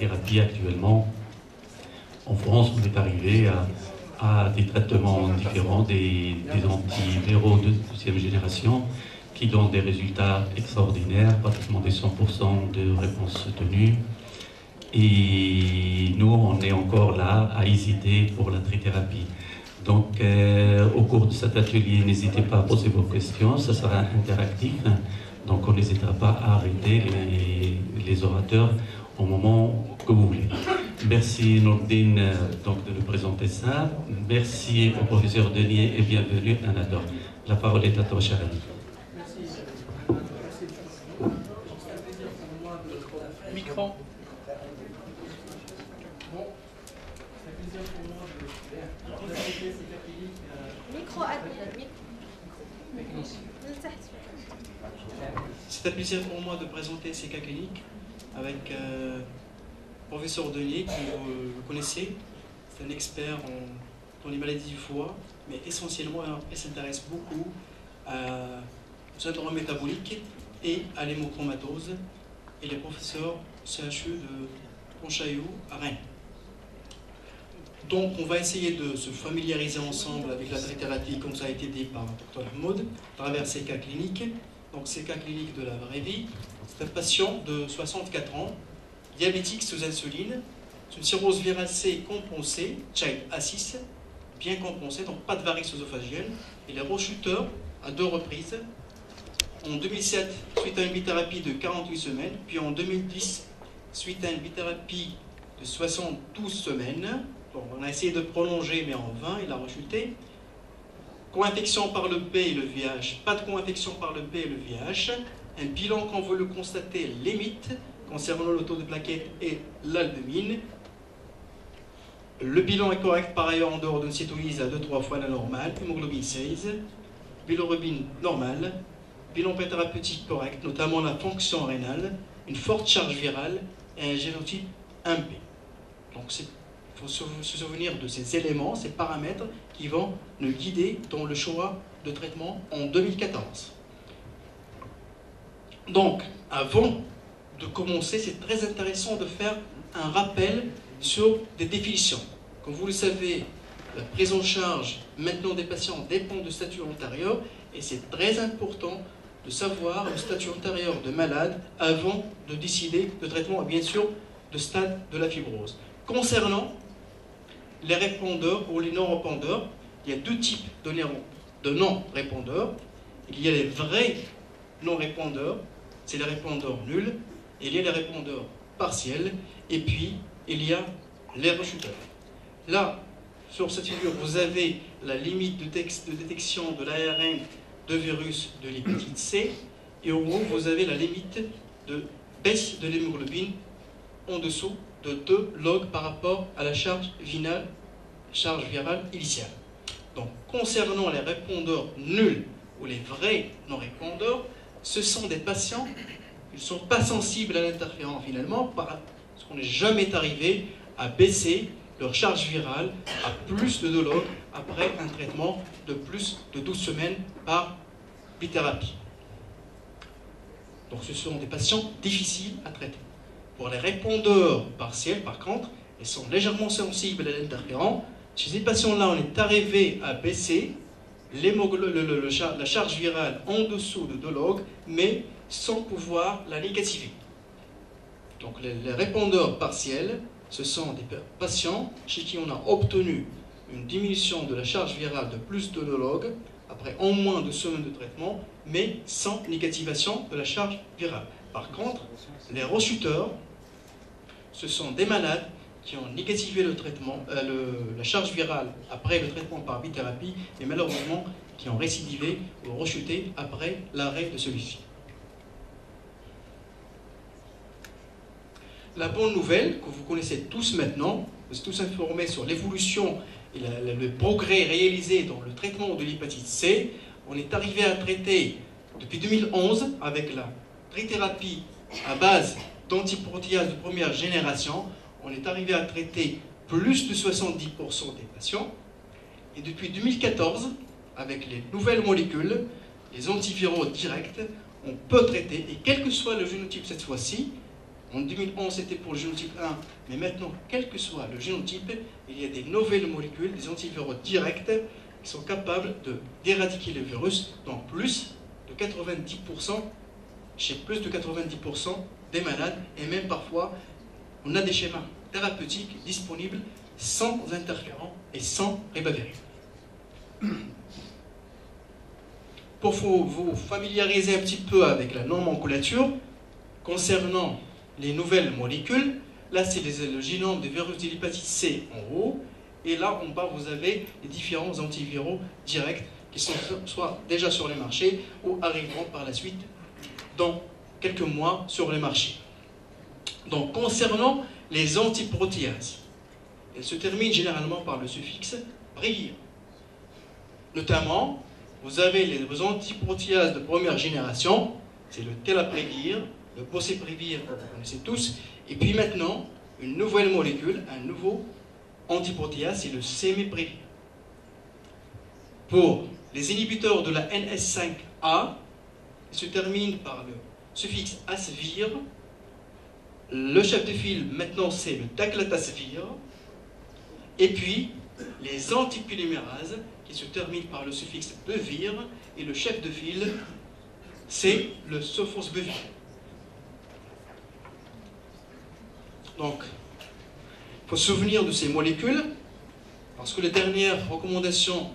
thérapie actuellement. En France, on est arrivé à des traitements différents, des antiviraux de deuxième génération qui donnent des résultats extraordinaires, pratiquement des 100% de réponse tenue. Et nous, on est encore là à hésiter pour la trithérapie. Donc, au cours de cet atelier, n'hésitez pas à poser vos questions, ça sera interactif. Donc, on n'hésitera pas à arrêter les orateurs au moment que vous voulez. Merci Nourdine donc, de nous présenter ça. Merci au professeur Denis et bienvenue à Nador. La parole est à toi, cher ami. Micro. C'est un plaisir pour moi de présenter ces cas cliniques avec le professeur Denier, qui vous connaissez. C'est un expert dans les maladies du foie, mais essentiellement, il s'intéresse beaucoup au syndrome métabolique et à l'hémochromatose. Et les professeurs CHU de Pontchaillou à Rennes. Donc on va essayer de se familiariser ensemble avec la trithérapie comme ça a été dit par Dr Mahmoud, à travers ces cas cliniques. Donc ces cas cliniques de la vraie vie. C'est un patient de 64 ans, diabétique sous insuline, une cirrhose virale C compensée, child A6, bien compensée, donc pas de varices œsophagienne. Il est rechuteur à 2 reprises. En 2007, suite à une bithérapie de 48 semaines, puis en 2010, suite à une bithérapie de 72 semaines. Bon, on a essayé de prolonger, mais en vain, il a rechuté. Co-infection par le B et le VIH, pas de co-infection par le B et le VIH. Un bilan qu'on veut le constater limite concernant le taux de plaquettes et l'albumine. Le bilan est correct par ailleurs en dehors d'une cytolyse à 2-3 fois la normale, hémoglobine 16, bilirubine normale, bilan thérapeutique correct, notamment la fonction rénale, une forte charge virale et un génotype 1B. Donc il faut se souvenir de ces éléments, ces paramètres qui vont nous guider dans le choix de traitement en 2014. Donc, avant de commencer, c'est très intéressant de faire un rappel sur des définitions. Comme vous le savez, la prise en charge maintenant des patients dépend du statut antérieur et c'est très important de savoir le statut antérieur de malade avant de décider de traitement et bien sûr de stade de la fibrose. Concernant les répondeurs ou les non-répondeurs, il y a 2 types de non-répondeurs. Il y a les vrais non-répondeurs, c'est les répondeurs nuls, et il y a les répondeurs partiels, et puis il y a les rechuteurs. Là, sur cette figure, vous avez la limite de détection de l'ARN de virus de l'hépatite C, et au haut, vous avez la limite de baisse de l'hémoglobine en dessous de 2 log par rapport à la charge virale initiale. Donc, concernant les répondeurs nuls ou les vrais non-répondeurs, ce sont des patients qui ne sont pas sensibles à l'interféron finalement, parce qu'on n'est jamais arrivé à baisser leur charge virale à plus de 2 log après un traitement de plus de 12 semaines par bithérapie. Donc ce sont des patients difficiles à traiter. Pour les répondeurs partiels, par contre, ils sont légèrement sensibles à l'interféron. Chez ces patients-là, on est arrivé à baisser la charge virale en dessous de 2 log, mais sans pouvoir la négativer. Donc les répondeurs partiels, ce sont des patients chez qui on a obtenu une diminution de la charge virale de plus de 2 log après au moins 2 semaines de traitement, mais sans négativation de la charge virale. Par contre, les rechuteurs, ce sont des malades qui ont négativé le traitement, la charge virale après le traitement par bithérapie et malheureusement qui ont récidivé ou rechuté après l'arrêt de celui-ci. La bonne nouvelle, que vous connaissez tous maintenant, vous êtes tous informés sur l'évolution et le progrès réalisé dans le traitement de l'hépatite C, on est arrivé à traiter depuis 2011 avec la trithérapie à base d'antiprotéases de première génération, on est arrivé à traiter plus de 70% des patients. Et depuis 2014, avec les nouvelles molécules, les antiviraux directs, on peut traiter, et quel que soit le génotype cette fois-ci, En 2011, c'était pour le génotype 1, mais maintenant, quel que soit le génotype, il y a des nouvelles molécules, des antiviraux directs, qui sont capables d'éradiquer le virus dans plus de 90%, chez plus de 90% des malades, et même parfois, on a des schémas thérapeutiques disponibles sans interférents et sans ribavirin. Pour vous familiariser un petit peu avec la nomenclature, concernant les nouvelles molécules, là c'est le génome du virus de l'hépatite C en haut, et là en bas vous avez les différents antiviraux directs qui sont soit déjà sur les marchés ou arriveront par la suite dans quelques mois sur les marchés. Donc concernant les antiprotéases, elles se terminent généralement par le suffixe previr. Notamment, vous avez les antiprotéases de première génération, c'est le telaprevir, le boceprevir que vous connaissez tous, et puis maintenant, une nouvelle molécule, un nouveau antiprotéase, c'est le séméprevir. Pour les inhibiteurs de la NS5A, ils se terminent par le suffixe asvir. Le chef de file, maintenant, c'est le daclatasvir. Et puis, les antipolymérases, qui se terminent par le suffixe bevir, et le chef de file, c'est le sofosbuvir. Donc, il faut se souvenir de ces molécules, parce que les dernières recommandations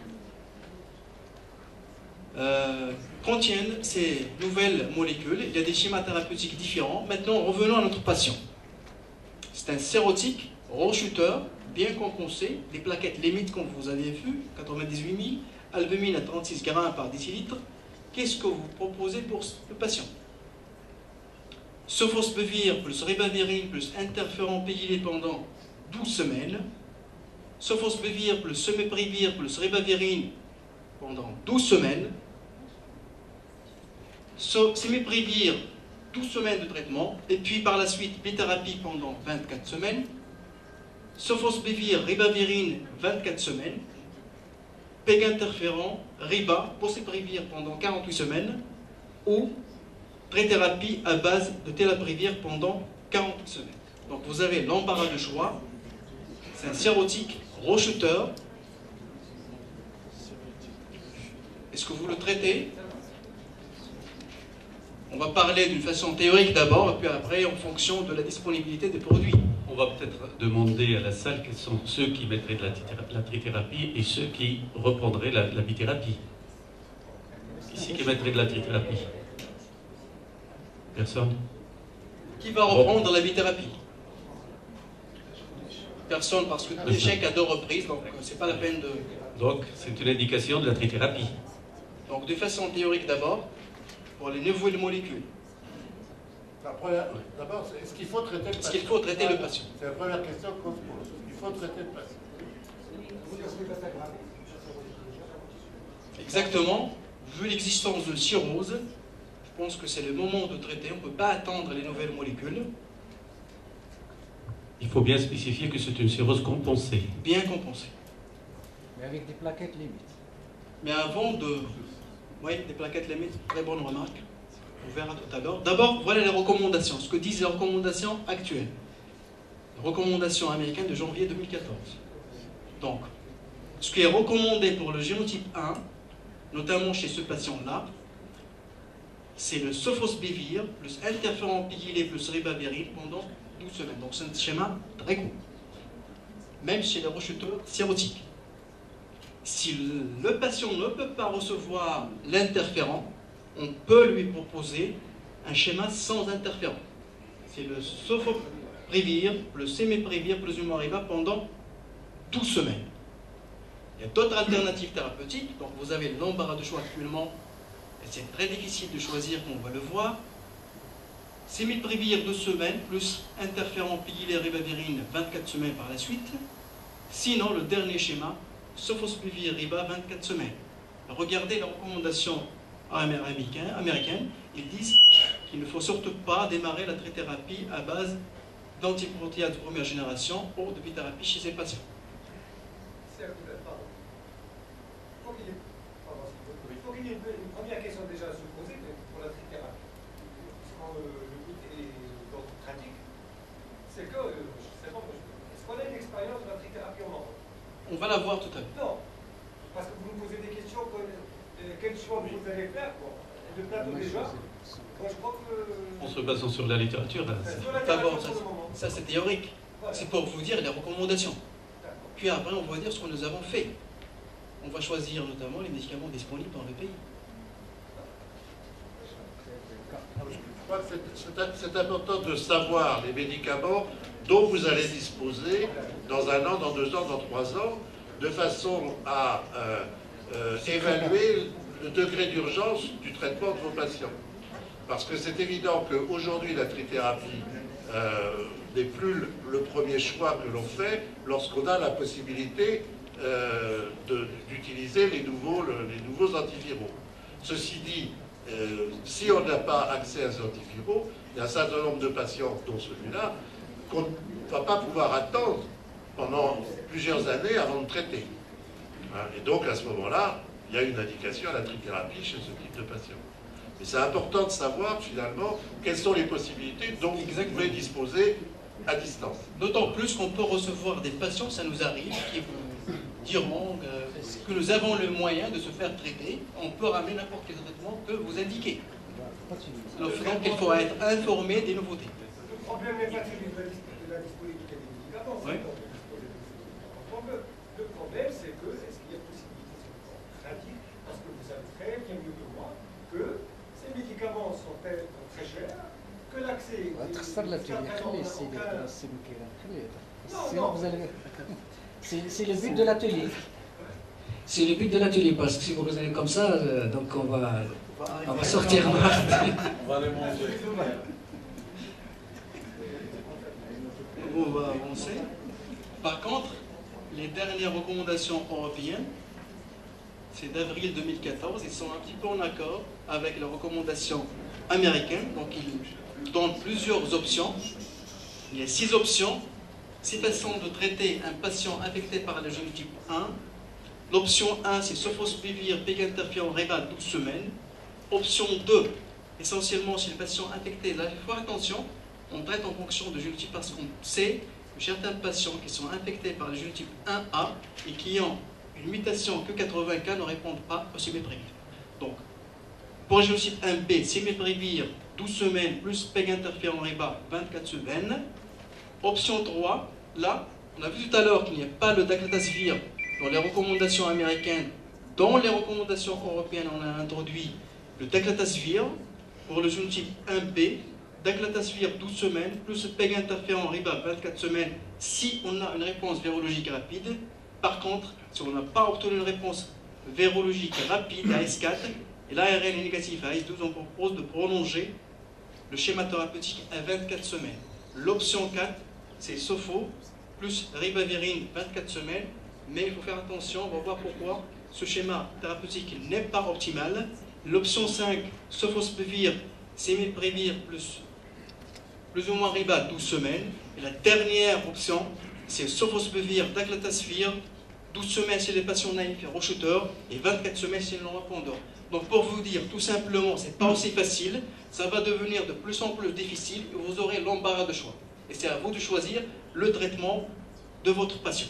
contiennent ces nouvelles molécules. Il y a des schémas thérapeutiques différents. Maintenant, revenons à notre patient. C'est un sérotique, rochuteur, bien compensé, des plaquettes limites comme vous avez vu, 98 000, albumine à 36 grammes par décilitre. Qu'est-ce que vous proposez pour le patient? Sofosbuvir plus ribavirine plus interféron pégylé pendant 12 semaines. Sofosbuvir plus séméprevir plus ribavirine pendant 12 semaines. Séméprevir, 12 semaines de traitement. Et puis par la suite, bithérapie pendant 24 semaines. Sofosbuvir, ribavirine, 24 semaines. Péginterféron, riba, boceprevir pendant 48 semaines. Ou trithérapie à base de telaprevir pendant 48 semaines. Donc vous avez l'embarras de choix. C'est un sérotique rochuteur. Est-ce que vous le traitez? On va parler d'une façon théorique d'abord, et puis après en fonction de la disponibilité des produits. On va peut-être demander à la salle quels sont ceux qui mettraient de la trithérapie et ceux qui reprendraient la bithérapie. Ici, qui mettrait de la trithérapie? Personne? Qui va reprendre la bithérapie? Personne, parce que l'échec à 2 reprises, donc c'est pas la peine de... Donc, c'est une indication de la trithérapie. Donc, de façon théorique d'abord, pour les nouvelles molécules. D'abord, est-ce qu'il faut traiter le patient? Est-ce qu'il faut traiter le patient? C'est la première question qu'on se pose. Il faut traiter le patient. Exactement. Vu l'existence de cirrhose, je pense que c'est le moment de traiter. On ne peut pas attendre les nouvelles molécules. Il faut bien spécifier que c'est une cirrhose compensée. Bien compensée. Mais avec des plaquettes limites. Mais avant de... Oui, des plaquettes limites, très bonne remarque. On verra tout à l'heure. D'abord, voilà les recommandations. Ce que disent les recommandations actuelles. Les recommandations américaines de janvier 2014. Donc, ce qui est recommandé pour le génotype 1, notamment chez ce patient-là, c'est le sofosbuvir plus interféron pégylé plus ribavirine pendant 12 semaines. Donc c'est un schéma très court. Même chez les rechuteurs sérotiques. Si le patient ne peut pas recevoir l'interféron, on peut lui proposer un schéma sans interféron. C'est le sofosbuvir plus séméprevir plus humoriba pendant 12 semaines. Il y a d'autres alternatives thérapeutiques, donc vous avez l'embarras de choix actuellement, et c'est très difficile de choisir, comme on va le voir. Séméprevir 2 semaines, plus interféron pégylé ribavirine 24 semaines par la suite. Sinon, le dernier schéma, sofosbuvir riba 24 semaines. Regardez les recommandations américaines, ils disent qu'il ne faut surtout pas démarrer la trithérapie à base d'antiprotéases de première génération ou de bithérapie chez ces patients. Il faut qu'il y ait une première question déjà à se poser pour la trithérapie. Quand le but est d'ordre pratique, va la voir tout à l'heure. Non, parce que vous me posez des questions, quel choix vous allez faire, quoi. Le plateau déjà, moi je crois que... En se basant sur la littérature, Sur la D'abord, littérature pour le moment. ça c'est théorique. Voilà. C'est pour vous dire les recommandations. D'accord. Puis après, on va dire ce que nous avons fait. On va choisir notamment les médicaments disponibles dans le pays. Je crois que c'est important de savoir les médicaments dont vous allez disposer dans 1 an, dans 2 ans, dans 3 ans, de façon à évaluer le degré d'urgence du traitement de vos patients. Parce que c'est évident qu'aujourd'hui, la trithérapie n'est plus le premier choix que l'on fait lorsqu'on a la possibilité d'utiliser les nouveaux antiviraux. Ceci dit, si on n'a pas accès à ces antiviraux, il y a un certain nombre de patients, dont celui-là, qu'on ne va pas pouvoir attendre pendant plusieurs années avant de traiter. Hein, et donc, à ce moment-là, il y a une indication à la trithérapie chez ce type de patient. Mais c'est important de savoir, finalement, quelles sont les possibilités dont vous pouvez disposer à distance. D'autant plus qu'on peut recevoir des patients, ça nous arrive, qui vous diront que nous avons le moyen de se faire traiter. On peut ramener n'importe quel traitement que vous indiquez. Donc il faut être informé des nouveautés. Le problème n'est pas celui de la disponibilité des médicaments, Oui. Le problème, c'est que, est-ce qu'il y a possibilité pratique, parce que vous savez très bien mieux que moi, que ces médicaments sont très chers, que l'accès... تخسر لا تخلي السيدي السيد خليه sinon vous allez c'est le but de l'atelier. C'est le but de l'atelier, parce que si vous raisonnez comme ça, donc on va sortir. On va les manger. On va avancer. Par contre, les dernières recommandations européennes, c'est d'avril 2014, ils sont un petit peu en accord avec les recommandations américaines. Donc ils donnent plusieurs options. Il y a 6 options. 6 façons de traiter un patient affecté par le génotype 1. L'option 1, c'est sofosbuvir, péginterféron, Riba, 12 semaines. Option 2, essentiellement chez les patients infectés. Là, il faut faire attention, on traite en fonction de génotype parce qu'on sait que certains patients qui sont infectés par le génotype 1A et qui ont une mutation que 80K ne répondent pas au siméprévir. Donc, pour le génotype 1B, siméprévir, 12 semaines, plus péginterféron, Riba, 24 semaines. Option 3, là, on a vu tout à l'heure qu'il n'y a pas le daclatasvir dans les recommandations américaines. Dans les recommandations européennes, on a introduit le daclatasvir pour le génotype 1B, daclatasvir 12 semaines, plus péginterféron Riba 24 semaines, si on a une réponse virologique rapide. Par contre, si on n'a pas obtenu une réponse virologique rapide à S4 et l'ARN est négatif à S12, on propose de prolonger le schéma thérapeutique à 24 semaines. L'option 4, c'est Sofo plus Ribavirin 24 semaines, mais il faut faire attention, on va voir pourquoi ce schéma thérapeutique n'est pas optimal. L'option 5, Sofosbuvir, Simiprévir plus ou moins Riba 12 semaines. Et la dernière option, c'est Sofosbuvir, Daclatasvir, 12 semaines chez les patients naïfs et rochuteurs et 24 semaines chez les non-répondeurs. Donc pour vous dire tout simplement, c'est pas aussi facile, ça va devenir de plus en plus difficile et vous aurez l'embarras de choix. Et c'est à vous de choisir le traitement de votre patient.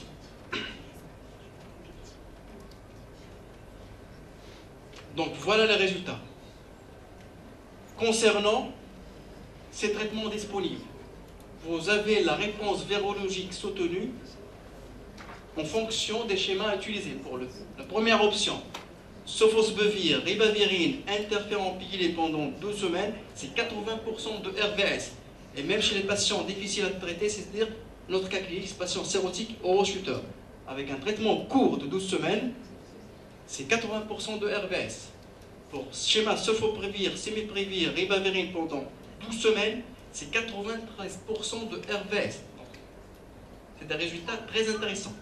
Donc voilà les résultats. Concernant ces traitements disponibles, vous avez la réponse virologique soutenue en fonction des schémas utilisés. Pour la première option, Sofosbuvir, Ribavirin, interféron pigylé pendant 12 semaines, c'est 80% de RVS. Et même chez les patients difficiles à traiter, c'est-à-dire notre cas clinique, patient sérotique orochuteur, avec un traitement court de 12 semaines, c'est 80% de RVS. Pour schéma Sofoprévir, Simiprévir, Ribavirin pendant 12 semaines, c'est 93% de RVS. C'est des résultats très intéressants.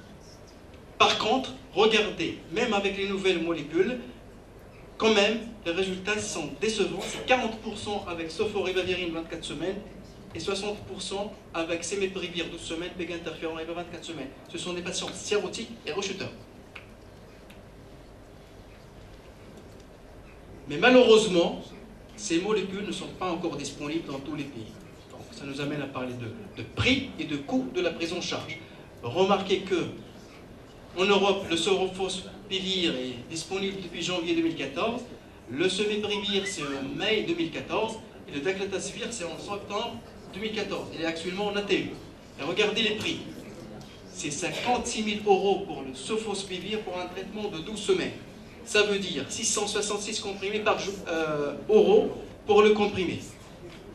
Par contre, regardez, même avec les nouvelles molécules, quand même, les résultats sont décevants. C'est 40% avec Sofo-Ribavirin 24 semaines et 60% avec Simiprévir 12 semaines, péginterféron Riba 24 semaines. Ce sont des patients sérotiques et rechuteurs. Mais malheureusement, ces molécules ne sont pas encore disponibles dans tous les pays. Donc ça nous amène à parler de prix et de coût de la prise en charge. Remarquez que En Europe, le Sofosbuvir est disponible depuis janvier 2014. Le Seveprevir, c'est en mai 2014. Et le Daclatasvir, c'est en septembre 2014. Il est actuellement en ATU. Et regardez les prix. C'est 56 000 € pour le Sofosbuvir pour un traitement de 12 semaines. Ça veut dire 666 comprimés par euro pour le comprimé.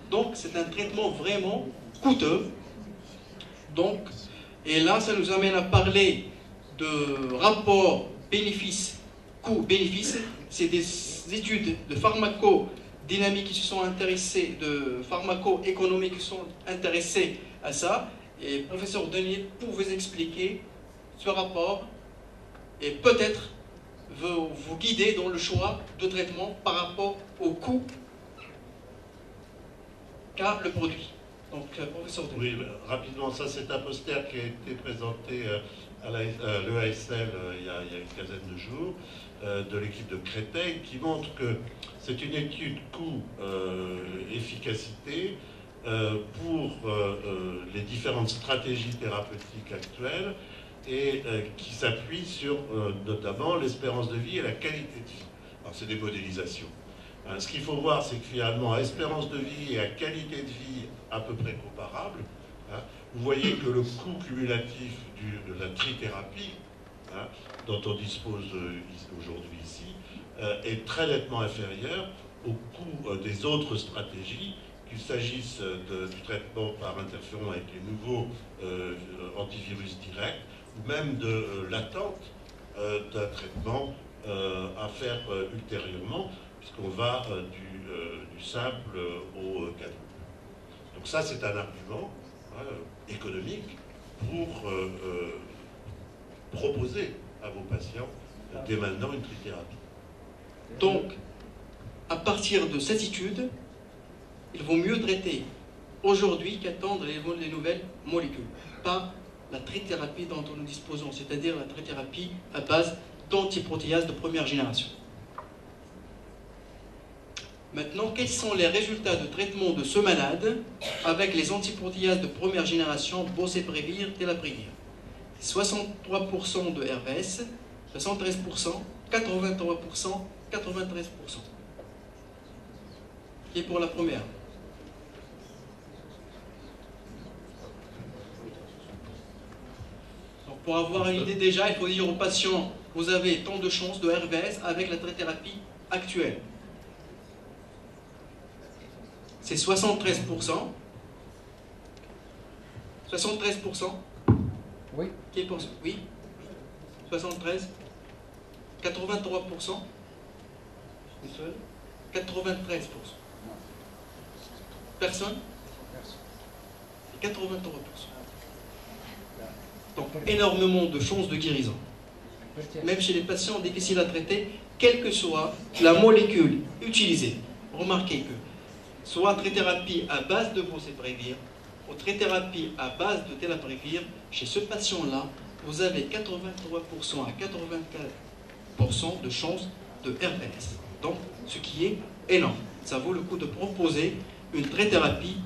Donc c'est un traitement vraiment coûteux. Donc, et là, ça nous amène à parler de rapport bénéfice, coût-bénéfice. C'est des études de pharmacodynamique qui se sont intéressées, de pharmaco-économiques qui sont intéressées à ça. Et professeur Denier, pour vous expliquer ce rapport et peut-être vous guider dans le choix de traitement par rapport au coût qu'a le produit. Donc, professeur Denier. Oui, rapidement, ça c'est un poster qui a été présenté à l'EASL il y a une quinzaine de jours de l'équipe de Créteil qui montre que c'est une étude coût-efficacité pour les différentes stratégies thérapeutiques actuelles et qui s'appuie sur notamment l'espérance de vie et la qualité de vie. Alors c'est des modélisations. Ce qu'il faut voir, c'est que finalement, à espérance de vie et à qualité de vie à peu près comparables, vous voyez que le coût cumulatif de la trithérapie, dont on dispose aujourd'hui ici, est très nettement inférieur au coût des autres stratégies, qu'il s'agisse du traitement par interféron avec les nouveaux antivirus directs, ou même de l'attente d'un traitement à faire ultérieurement, puisqu'on va du simple au cadeau. Donc ça, c'est un argument économique pour proposer à vos patients dès maintenant une trithérapie. Donc, à partir de cette étude, il vaut mieux traiter aujourd'hui qu'attendre les nouvelles molécules, pas la trithérapie dont nous disposons, c'est-à-dire la trithérapie à base d'antiprotéases de première génération. Maintenant, quels sont les résultats de traitement de ce malade avec les antiprotéases de première génération, Boceprevir, Telaprevir? 63% de RVS, 73%, 83%, 93%. Qui est pour la première? Donc pour avoir une idée déjà, il faut dire aux patients, vous avez tant de chances de RVS avec la trithérapie actuelle. C'est 73%. 73%. Oui. Qui est pour ça? Oui. 73. 83%. Une seule. 93%. Personne? Et 83%. Donc énormément de chances de guérison. Même chez les patients difficiles à traiter, quelle que soit la molécule utilisée. Remarquez que soit trithérapie à base de Boceprevir ou trithérapie à base de Telaprevir, chez ce patient-là, vous avez 83% à 84% de chances de RVS. Donc, ce qui est énorme. Ça vaut le coup de proposer une trithérapie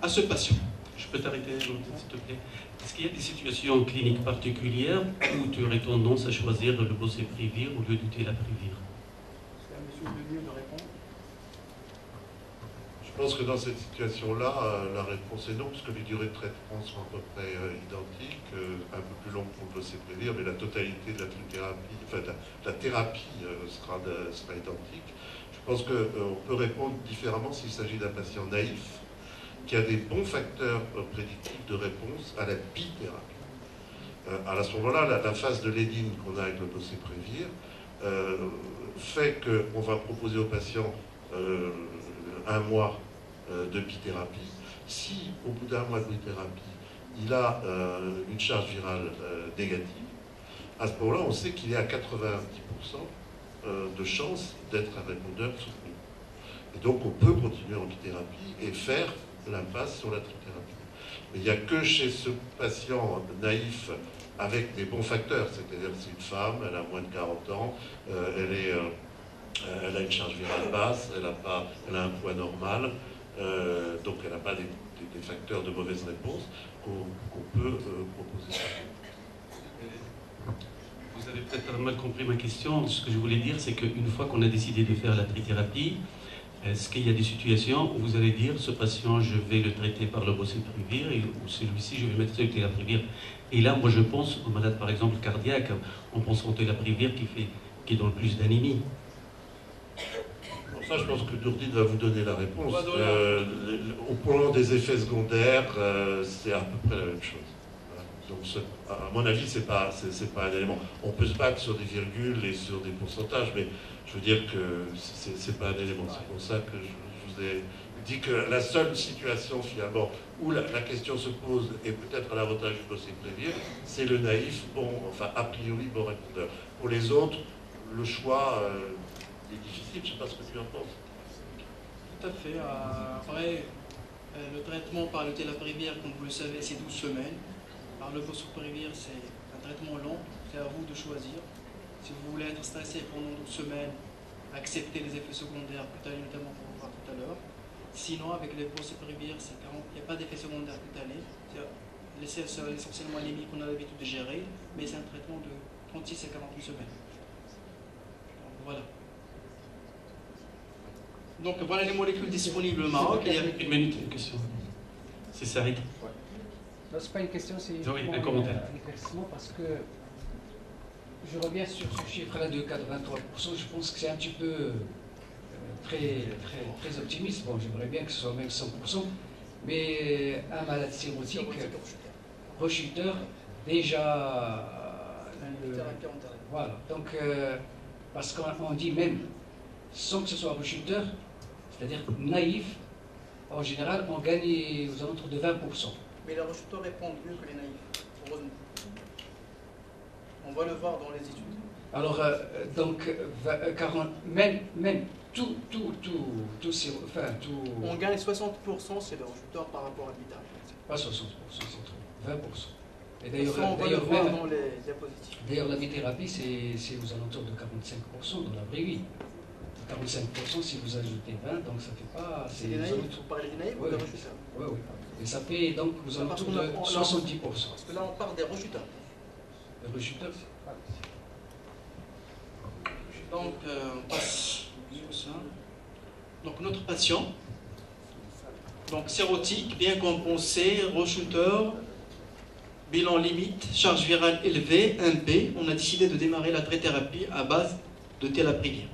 à ce patient. Je peux t'arrêter, s'il te plaît. Est-ce qu'il y a des situations cliniques particulières où tu aurais tendance à choisir le Boceprevir au lieu du Telaprevir? C'est à monsieur Denier de répondre. Je pense que dans cette situation-là, la réponse est non, puisque les durées de traitement sont à peu près identiques, un peu plus longues pour le Boceprevir, mais la totalité de la trithérapie, enfin la thérapie sera identique. Je pense qu'on peut répondre différemment s'il s'agit d'un patient naïf, qui a des bons facteurs prédictifs de réponse à la bithérapie. À ce moment-là, la phase de lead-in qu'on a avec le Boceprevir fait qu'on va proposer au patient un mois de bithérapie. Si, au bout d'un mois de bithérapie, il a une charge virale négative, à ce moment-là, on sait qu'il est à 90% de chance d'être un répondeur soutenu. Et donc, on peut continuer en bithérapie et faire l'impasse sur la trithérapie. Mais il n'y a que chez ce patient naïf avec des bons facteurs, c'est-à-dire que c'est une femme, elle a moins de 40 ans, elle a une charge virale basse, elle a un poids normal, donc elle n'a pas des facteurs de mauvaise réponse qu'on peut proposer ça. Vous avez peut-être mal compris ma question. Ce que je voulais dire, c'est qu'une fois qu'on a décidé de faire la trithérapie, est-ce qu'il y a des situations où vous allez dire ce patient, je vais le traiter par le boceprevir ou celui-ci, je vais mettre sur le telaprevir. Et là, moi, je pense aux malades, par exemple, cardiaques, on pense au telaprevir qui donne plus d'anémie. Pour ça, je pense que Dourdine va vous donner la réponse. Au plan des effets secondaires, c'est à peu près la même chose. Donc, à mon avis, c'est pas un élément. On peut se battre sur des virgules et sur des pourcentages, mais je veux dire que c'est pas un élément. C'est pour ça que je vous ai dit que la seule situation, finalement, où la question se pose, et peut-être à l'avantage du boceprevir, c'est le naïf, enfin, a priori, bon répondeur. Pour les autres, le choix est difficile. Je ne sais pas ce que tu en penses. Tout à fait. Après, le traitement par le telaprevir, comme vous le savez, c'est 12 semaines. Par le boceprevir, c'est un traitement long. C'est à vous de choisir. Si vous voulez être stressé pendant 12 semaines, acceptez les effets secondaires cutanés, notamment pour voir tout à l'heure. Sinon, avec les boceprevir, il n'y a pas d'effet secondaire cutané. C'est essentiellement les qu'on a l'habitude de gérer, mais c'est un traitement de 36 à 48 semaines. Donc, voilà. Donc voilà les molécules disponibles au Maroc. Il y a une minute, une question. C'est Saïd. Non, c'est pas une question, c'est un commentaire. Un éclaircissement parce que je reviens sur ce chiffre-là de 83%. Je pense que c'est un petit peu très optimiste. Bon, j'aimerais bien que ce soit même 100%, mais un malade cirrhotique, rechuteur, déjà. Voilà. Donc, parce qu'on dit même, sans que ce soit rechuteur, c'est-à-dire naïf, en général, on gagne aux alentours de 20%. Mais les rechuteurs répondent mieux que les naïfs, heureusement. On va le voir dans les études. Alors, donc, même tout. On gagne 60% c'est le rechuteur par rapport à l'habitat. Pas 60%, c'est trop. 20%. Et on va le voir dans les diapositives. D'ailleurs, la bithérapie, c'est aux alentours de 45% dans la vraie vie. 45% si vous ajoutez 20, donc ça fait pas. C'est des naïfs, vous parlez des naïfs ou des rechuteurs? Oui. Et ça fait donc aux alentours de 70%. Parce que là, on parle des rechuteurs. Les rechuteurs. Donc, on passe sur ça. Donc, notre patient, donc cirrhotique, bien compensé, rechuteur, bilan limite, charge virale élevée, 1P. On a décidé de démarrer la trithérapie à base de telaprevir.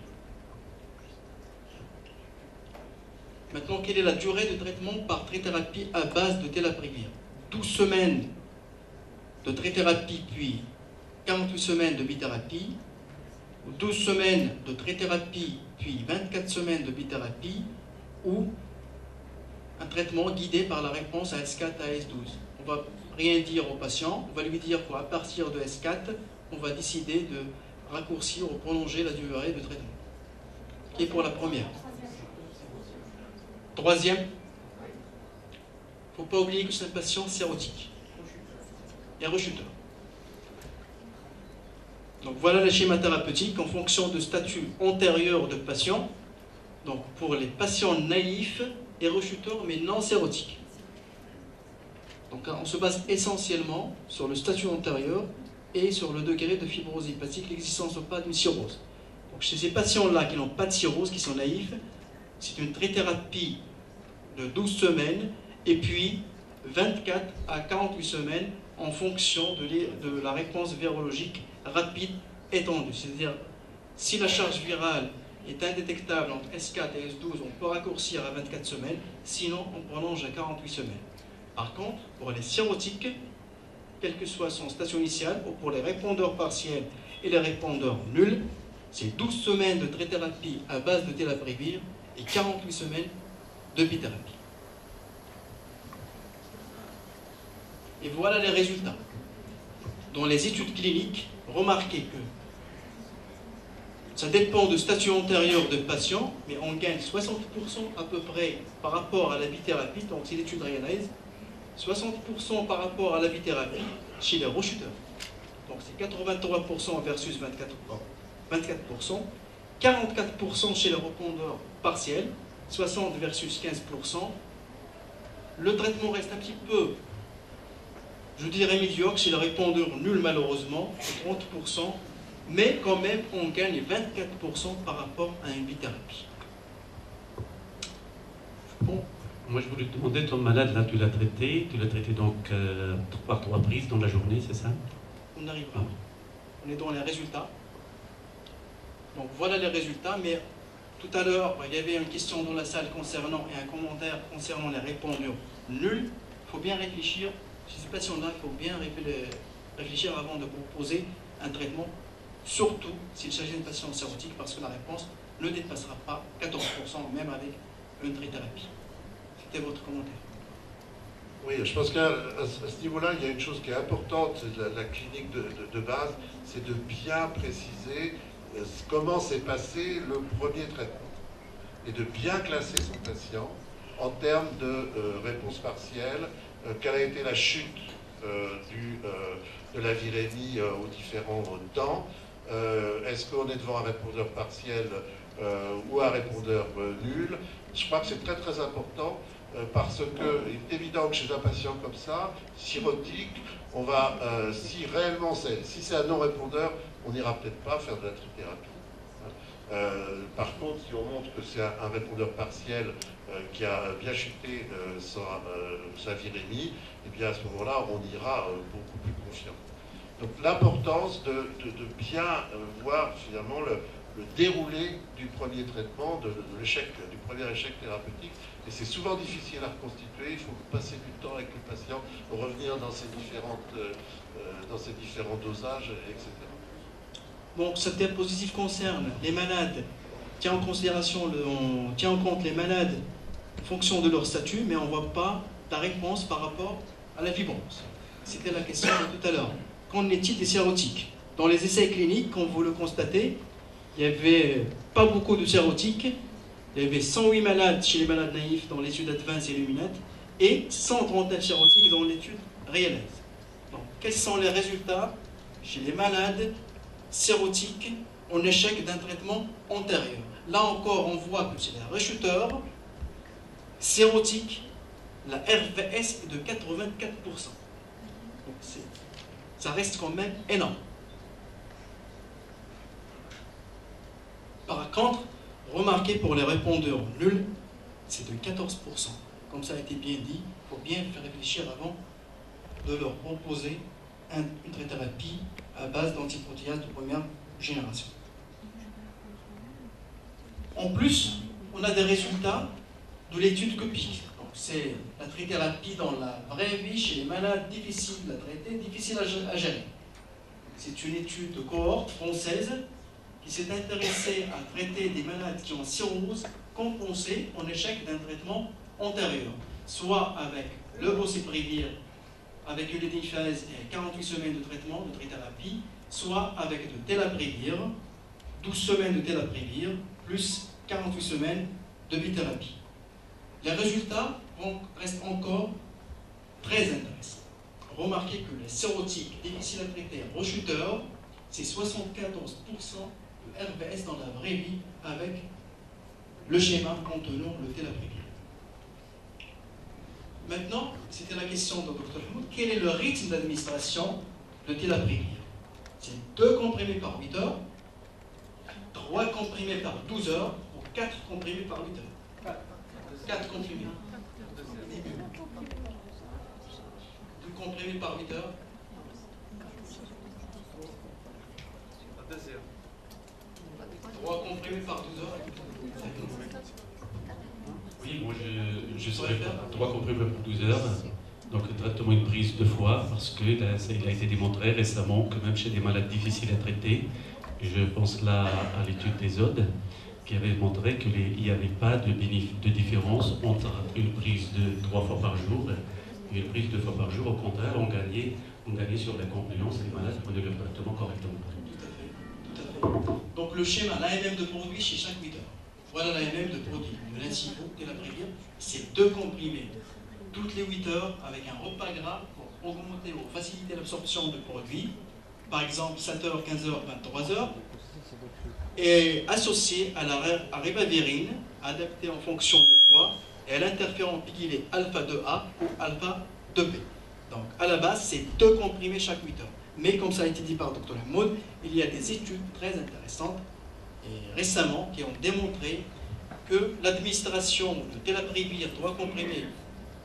Maintenant, quelle est la durée de traitement par trithérapie à base de telaprevir? 12 semaines de trithérapie, puis 48 semaines de bithérapie, ou 12 semaines de trithérapie, puis 24 semaines de bithérapie, ou un traitement guidé par la réponse à S4 à S12. On ne va rien dire au patient, on va lui dire qu'à partir de S4, on va décider de raccourcir ou prolonger la durée de traitement. Qui est pour la première. Troisième, il ne faut pas oublier que c'est un patient cirrhotique et rechuteur. Donc voilà le schéma thérapeutique en fonction de statut antérieur de patient. Donc pour les patients naïfs et rechuteurs mais non cirrhotiques. Donc on se base essentiellement sur le statut antérieur et sur le degré de fibrose hépatique, l'existence ou pas d'une cirrhose. Donc chez ces patients-là qui n'ont pas de cirrhose, qui sont naïfs, c'est une trithérapie de 12 semaines et puis 24 à 48 semaines en fonction de la réponse virologique rapide étendue. C'est-à-dire, si la charge virale est indétectable entre S4 et S12, on peut raccourcir à 24 semaines, sinon on prolonge à 48 semaines. Par contre, pour les cirrhotiques, quel que soit son station initiale, ou pour les répondeurs partiels et les répondeurs nuls, c'est 12 semaines de trithérapie à base de telaprevir et 48 semaines de bithérapie. Et voilà les résultats. Dans les études cliniques, remarquez que ça dépend du statut antérieur de patient, mais on gagne 60% à peu près par rapport à la bithérapie, donc c'est l'étude réalise, 60% par rapport à la bithérapie chez les rechuteurs. Donc c'est 83% versus 24%, 44% chez les répondeurs partiels, 60 versus 15%. Le traitement reste un petit peu, je dirais médiocre, chez les répondeurs nuls malheureusement, 30% mais quand même on gagne 24% par rapport à une bithérapie. Bon, moi je voulais te demander, ton malade là, tu l'as traité donc par 3 prises dans la journée, c'est ça? On arrivera. On est dans les résultats. Donc voilà les résultats, mais tout à l'heure, il y avait une question dans la salle concernant et un commentaire concernant les répondeurs nuls. Il faut bien réfléchir. Je ne sais pas si on a, il faut bien réfléchir avant de proposer un traitement, surtout s'il s'agit d'un patient sérotique, parce que la réponse ne dépassera pas 14%, même avec une trithérapie. C'était votre commentaire. Oui, je pense qu'à ce niveau-là, il y a une chose qui est importante, la clinique de base, c'est de bien préciser comment s'est passé le premier traitement et de bien classer son patient en termes de réponse partielle, quelle a été la chute de la virémie aux différents temps, est-ce qu'on est devant un répondeur partiel ou un répondeur nul. Je crois que c'est très très important parce que il est évident que chez un patient comme ça, cirrhotique, on va, si réellement si c'est un non-répondeur, on n'ira peut-être pas faire de la trithérapie. Par contre, si on montre que c'est un répondeur partiel qui a bien chuté sa virémie, et bien à ce moment-là, on ira beaucoup plus confiant. Donc l'importance de bien voir finalement le déroulé du premier traitement, du premier échec thérapeutique, et c'est souvent difficile à reconstituer, il faut passer du temps avec le patient, revenir dans ces différents dosages, etc. Donc ce diapositive concerne les malades, tient en compte les malades en fonction de leur statut, mais on ne voit pas la réponse par rapport à la fibrose. C'était la question de tout à l'heure. Qu'en est-il des sérotiques? Dans les essais cliniques, comme vous le constatez, il n'y avait pas beaucoup de sérotiques. Il y avait 108 malades chez les malades naïfs dans l'étude Advance Illuminate et 139 sérotiques dans l'étude Realize. Donc, quels sont les résultats chez les malades sérotiques en échec d'un traitement antérieur? Là encore, on voit que chez les rechuteurs sérotiques, la RVS est de 84%. Donc, ça reste quand même énorme. Par contre, remarquez pour les répondeurs nuls, c'est de 14%. Comme ça a été bien dit, il faut bien faire réfléchir avant de leur proposer une trithérapie à base d'antiprotéases de première génération. En plus, on a des résultats de l'étude COPIC. C'est la trithérapie dans la vraie vie chez les malades difficiles à traiter, difficiles à gérer. C'est une étude de cohorte française qui s'est intéressée à traiter des malades qui ont cirrhose compensée en échec d'un traitement antérieur, soit avec le boceprevir, avec une édiphase et 48 semaines de traitement, de trithérapie, soit avec de telaprevir, 12 semaines de telaprevir, plus 48 semaines de bithérapie. Les résultats restent encore très intéressants. Remarquez que les sérotiques difficiles à traiter rechuteurs, c'est 74% de RVS dans la vraie vie avec le schéma contenant le telaprevir. Maintenant, c'était la question de Dr. Hamoud. Quel est le rythme d'administration de telaprevir? C'est 2 comprimés par 8 heures, 3 comprimés par 12 heures ou 4 comprimés par 8 heures. 4 comprimés. 2 comprimés par 8 heures. 3 comprimés par 12 heures. Oui, moi je serais 3 comprimés pour 12 heures. Donc le traitement une prise 2 fois, parce que il a été démontré récemment que même chez des malades difficiles à traiter, je pense là à l'étude des ODE, qui avait montré qu'il n'y avait pas de différence entre une prise de 3 fois par jour et une prise 2 fois par jour. Au contraire, on gagnait sur la compliance, les malades prenaient le traitement correctement. Tout à fait. Donc le schéma, l'AMM de produit chez chaque 8 heures. Voilà l'AMM de produit. Le Lancivo, telaprevir, c'est 2 comprimés toutes les 8 heures avec un repas gras pour augmenter ou faciliter l'absorption de produits. Par exemple, 7h, 15h, 23h. Et associé à la ribavirine, adaptée en fonction de poids, et à l'interféron pigylé alpha 2A ou alpha 2B. Donc à la base, c'est 2 comprimés chaque 8 heures. Mais comme ça a été dit par le Dr Hamoud, il y a des études très intéressantes et récemment qui ont démontré que l'administration de Telaprevir 3 comprimés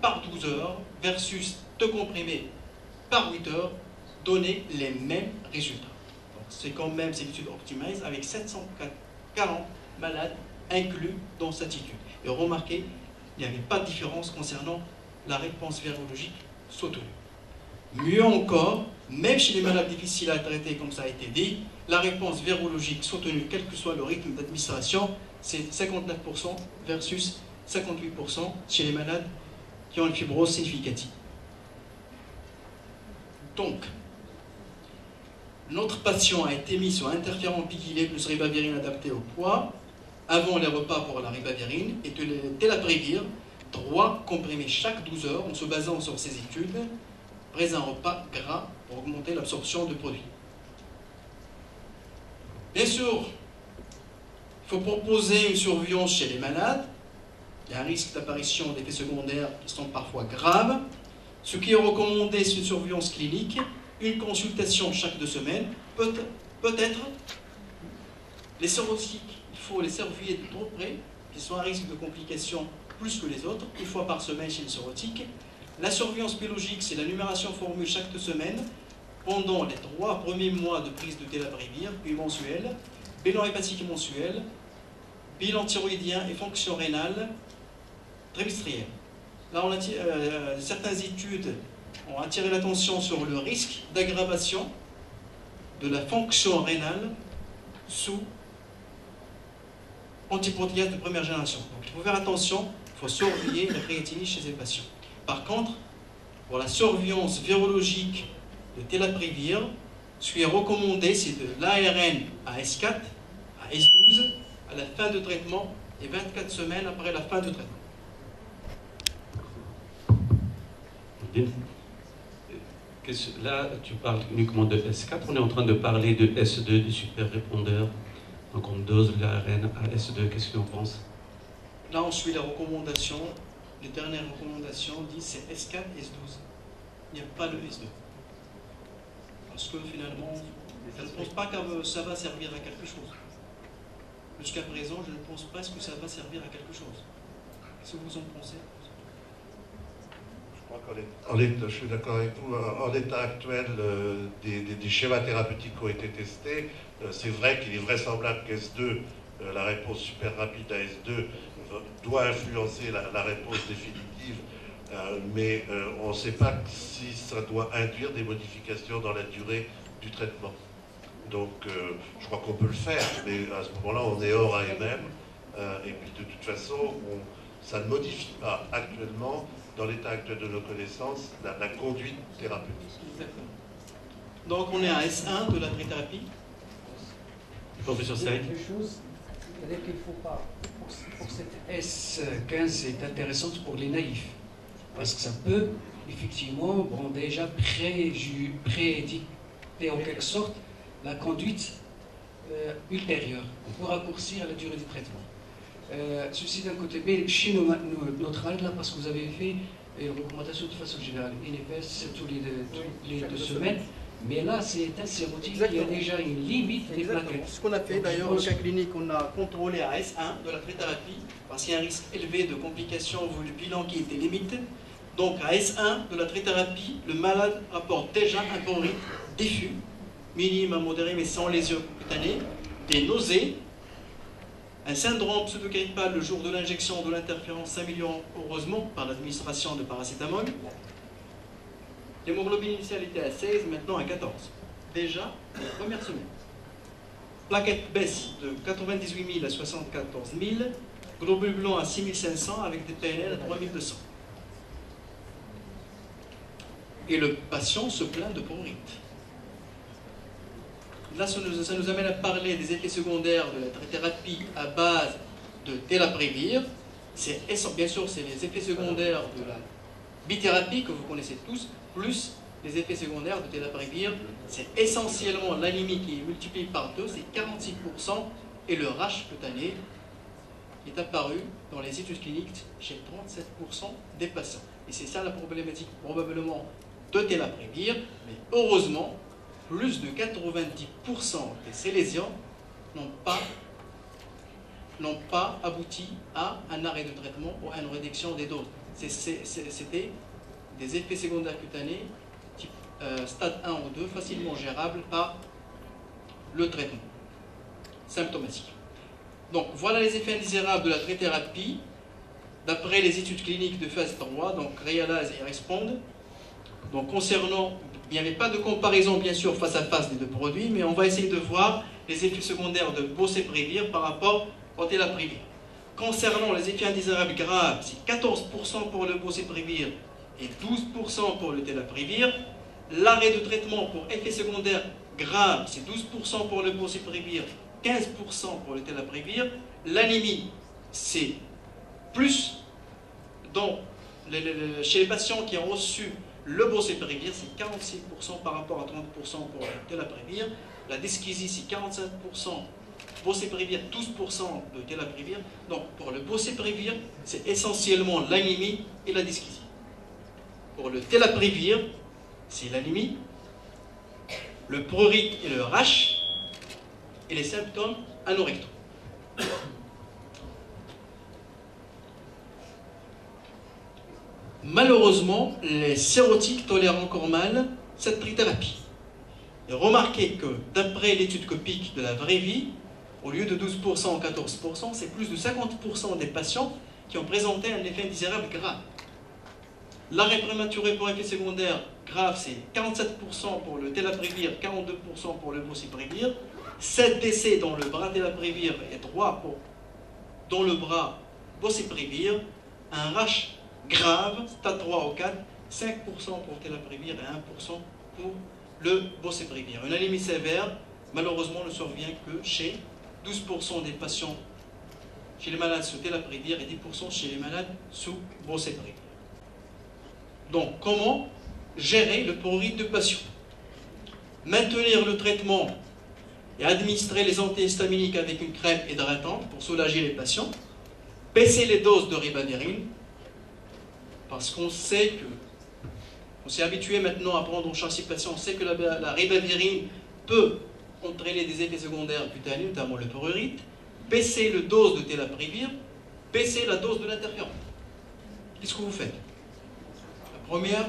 par 12 heures versus 2 comprimés par 8 heures donnait les mêmes résultats. C'est quand même cette étude Optimize avec 740 malades inclus dans cette étude. Et remarquez, il n'y avait pas de différence concernant la réponse virologique soutenue. Mieux encore, même chez les malades difficiles à traiter, comme ça a été dit, la réponse virologique soutenue, quel que soit le rythme d'administration, c'est 59% versus 58% chez les malades qui ont une fibrose significative. Donc, notre patient a été mis sur interféron piquilé plus ribavirine adapté au poids avant les repas pour la ribavirine et de Telaprevir 3 comprimés chaque 12 heures en se basant sur ces études après un repas gras pour augmenter l'absorption de produits. Bien sûr, il faut proposer une surveillance chez les malades. Il y a un risque d'apparition d'effets secondaires qui sont parfois graves. Ce qui est recommandé, c'est une surveillance clinique, une consultation chaque 2 semaines, peut-être. Les sérotiques, il faut les surveiller de trop près, qui sont à risque de complications plus que les autres, une fois par semaine chez les sérotiques. La surveillance biologique, c'est la numération formule chaque 2 semaines, pendant les 3 premiers mois de prise de Telaprevir, puis mensuel, bilan hépatique mensuel, bilan thyroïdien et fonction rénale trimestrielle. Là, certaines études ont attiré l'attention sur le risque d'aggravation de la fonction rénale sous antiprotéase de première génération. Donc il faut faire attention, il faut surveiller la créatinine chez ces patients. Par contre, pour la surveillance virologique de Telaprevir, ce qui est recommandé, c'est de l'ARN à S4, à S12, à la fin de traitement et 24 semaines après la fin de traitement. Là, tu parles uniquement de S4, on est en train de parler de S2, du super répondeur. Donc on dose l'ARN à S2, qu'est-ce qu'on pense? Là, on suit les recommandations. Les dernières recommandations disent c'est S4, S12. Il n'y a pas le S2. Parce que finalement, je ne pense pas que ça va servir à quelque chose. Jusqu'à présent, je ne pense pas que ça va servir à quelque chose. Qu'est-ce que vous en pensez? Je suis d'accord avec vous. En l'état actuel des schémas thérapeutiques qui ont été testés, c'est vrai qu'il est vraisemblable qu'S2, la réponse super rapide à S2, doit influencer la réponse définitive, mais on ne sait pas si ça doit induire des modifications dans la durée du traitement. Donc je crois qu'on peut le faire, mais à ce moment-là, on est hors AMM, et puis de toute façon, ça ne modifie pas actuellement, dans l'état actuel de nos connaissances, la conduite thérapeutique. Exactement. Donc on est à S1 de la trithérapie. Professeur Saïd. C'est-à-dire qu'il ne faut pas, pour cette S15, c'est intéressant pour les naïfs, parce que ça peut effectivement déjà prédicter en quelque sorte la conduite ultérieure, pour raccourcir la durée du traitement. Ceci d'un côté, mais chez notre règle, là, parce que vous avez fait une recommandation de façon générale, INFS, c'est tous les 2 semaines, mais là, c'est un sérotique qui a déjà une limite des plaquettes. Ce qu'on a fait d'ailleurs au cas clinique, on a contrôlé à S1 de la trithérapie, parce qu'il y a un risque élevé de complications vu le bilan qui était limité. Donc à S1 de la trithérapie, le malade apporte déjà un prurite diffus, minime à modéré mais sans lésions cutanées, des nausées, un syndrome pseudo-grippal le jour de l'injection de l'interféron s'améliore heureusement par l'administration de paracétamol. L'hémoglobine initiale était à 16, maintenant à 14. Déjà, la première semaine. Plaquettes baisse de 98 000 à 74 000, globules blancs à 6 500 avec des PNL à 3 200. Et le patient se plaint de prurite. Là, ça nous amène à parler des effets secondaires de la thérapie à base de Telaprevir. Bien sûr, c'est les effets secondaires de la bithérapie que vous connaissez tous, plus les effets secondaires de Telaprevir. C'est essentiellement l'anémie qui est multipliée par 2, c'est 46%, et le rash cutané est apparu dans les études cliniques chez 37% des patients. Et c'est ça la problématique probablement de Telaprevir, mais heureusement, plus de 90% de ces lésions n'ont pas abouti à un arrêt de traitement ou à une réduction des doses. C'était des effets secondaires cutanés type stade 1 ou 2, facilement gérables par le traitement symptomatique. Donc voilà les effets indésirables de la trithérapie d'après les études cliniques de phase 3, donc Realize et Respond. Donc concernant, il n'y avait pas de comparaison bien sûr face à face des deux produits, mais on va essayer de voir les effets secondaires de boceprevir par rapport au telaprevir. Concernant les effets indésirables graves, c'est 14% pour le boceprevir et 12% pour le telaprevir. L'arrêt de traitement pour effets secondaires graves, c'est 12% pour le boceprevir, 15% pour le telaprevir. L'anémie, c'est plus chez les patients qui ont reçu le boceprevir, c'est 46% par rapport à 30% pour le telaprevir. La dyschisie, c'est 45%. Boceprevir, 12% de telaprevir. Donc pour le boceprevir, c'est essentiellement l'anémie et la dyschisie. Pour le telaprevir, c'est l'anémie, le prurite et le rash, et les symptômes anorectaux. Malheureusement, les sérotiques tolèrent encore mal cette trithérapie. Et remarquez que d'après l'étude copique de la vraie vie, au lieu de 12% ou 14%, c'est plus de 50% des patients qui ont présenté un effet indésirable grave. L'arrêt prématuré pour effet secondaire grave, c'est 47% pour le telaprevir, 42% pour le boceprevir, 7 décès dans le bras telaprevir et 3 dans le bras boceprevir, un rash grave, stade 3 ou 4, 5% pour telaprevir et 1% pour le boceprevir. Une anémie sévère, malheureusement, ne survient que chez 12% des patients chez les malades sous telaprevir et 10% chez les malades sous boceprevir. Donc, comment gérer le prurite de patient? Maintenir le traitement et administrer les antihistaminiques avec une crème hydratante pour soulager les patients. Baisser les doses de ribavirine, parce qu'on sait que, on s'est habitué maintenant à prendre en charge ces patients, on sait que la ribavirine peut entraîner des effets secondaires cutanés, notamment le prurite. Baisser la dose de telaprevir, baisser la dose de l'interféron. Qu'est-ce que vous faites? La première,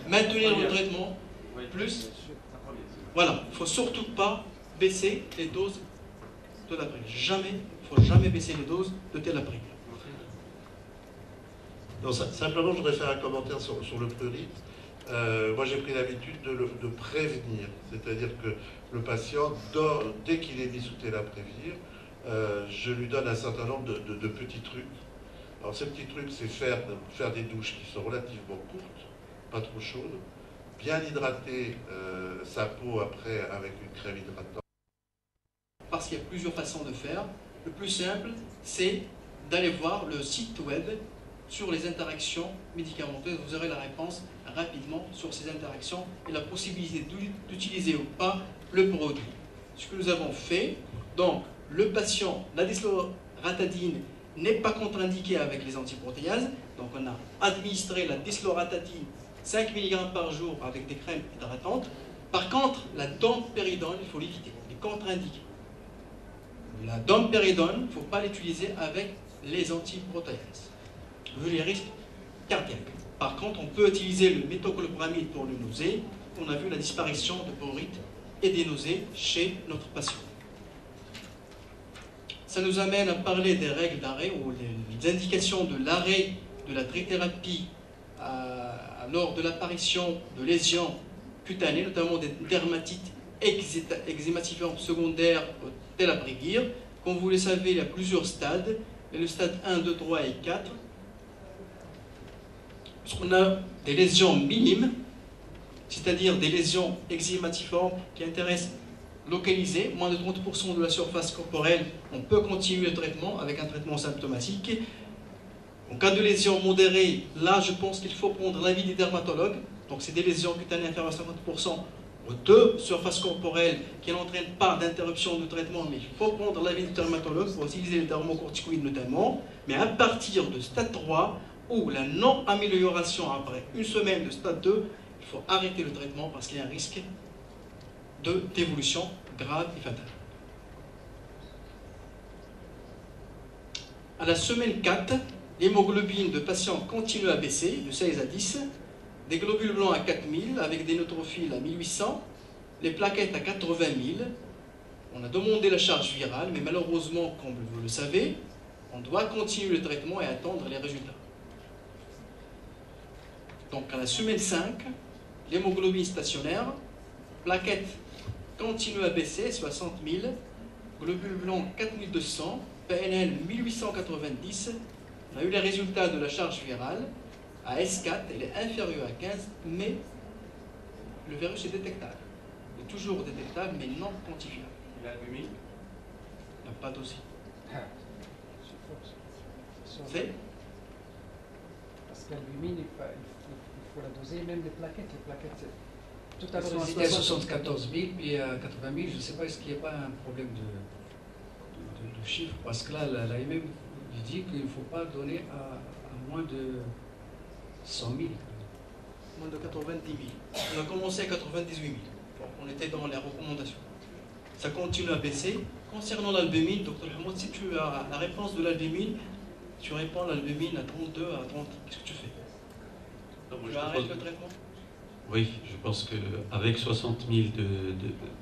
maintenir le traitement, plus. Voilà, il ne faut surtout pas baisser les doses de telaprevir. Jamais, il ne faut jamais baisser les doses de telaprevir. Non, simplement, je voudrais faire un commentaire sur le prurite. Moi, j'ai pris l'habitude de prévenir, c'est-à-dire que le patient, dès qu'il est mis sous telaprevir, je lui donne un certain nombre de petits trucs. Alors, ces petits trucs, c'est faire des douches qui sont relativement courtes, pas trop chaudes, bien hydrater sa peau après avec une crème hydratante. Parce qu'il y a plusieurs façons de faire. Le plus simple, c'est d'aller voir le site web sur les interactions médicamenteuses. Vous aurez la réponse rapidement sur ces interactions et la possibilité d'utiliser ou pas le produit. Ce que nous avons fait, donc le patient, la dysloratadine n'est pas contre-indiquée avec les antiprotéases, donc on a administré la dysloratadine 5 mg par jour avec des crèmes hydratantes. Par contre, la domperidone, il faut l'éviter, elle est contre-indiquée. La domperidone, il ne faut pas l'utiliser avec les antiprotéases, vu les risques cardiaques. Par contre, on peut utiliser le métoclopramide pour le nausée. On a vu la disparition de prurite et des nausées chez notre patient. Ça nous amène à parler des règles d'arrêt ou les indications de l'arrêt de la trithérapie lors de l'apparition de lésions cutanées, notamment des dermatites eczématifiantes secondaires au telaprevir. Comme vous le savez, il y a plusieurs stades. Il y a le stade 1, 2, 3 et 4. On a des lésions minimes, c'est-à-dire des lésions eczématiformes qui intéressent localisées, moins de 30% de la surface corporelle, on peut continuer le traitement avec un traitement symptomatique. En cas de lésions modérées, là je pense qu'il faut prendre l'avis des dermatologues, donc c'est des lésions cutanées inférieures à 50% de surface corporelle qui n'entraînent pas d'interruption de traitement, mais il faut prendre l'avis du dermatologue pour utiliser les dermocorticoïdes notamment, mais à partir de stade 3, ou la non-amélioration après une semaine de stade 2, il il faut arrêter le traitement parce qu'il y a un risque d'évolution grave et fatale. À la semaine 4, l'hémoglobine de patient continue à baisser de 16 à 10, des globules blancs à 4000 avec des neutrophiles à 1800, les plaquettes à 80 000. On a demandé la charge virale, mais malheureusement, comme vous le savez, on doit continuer le traitement et attendre les résultats. Donc à la semaine 5, l'hémoglobine stationnaire, plaquettes continue à baisser, 60 000, globules blancs 4200, PNL 1890. On a eu les résultats de la charge virale. À S4, elle est inférieure à 15, mais le virus est détectable. Il est toujours détectable, mais non quantifiable. L'albumine? Il n'y a pas d'aussi. C'est parce que l'albumine, il faut la doser, même les plaquettes. Tout à l'heure, C'était à 74 000, puis à 80 000, je ne sais pas, est-ce qu'il n'y a pas un problème de chiffre, parce que là, l'AMM dit qu'il ne faut pas donner à moins de 100 000. Moins de 90 000. On a commencé à 98 000. Donc, on était dans les recommandations. Ça continue à baisser. Concernant l'albumine, Dr Hamoud, si tu as la réponse de l'albumine, tu réponds à l'albumine à 32, à 30. Qu'est-ce que tu fais? Non, moi, Tu arrêtes le traitement? Oui, je pense qu'avec 60 000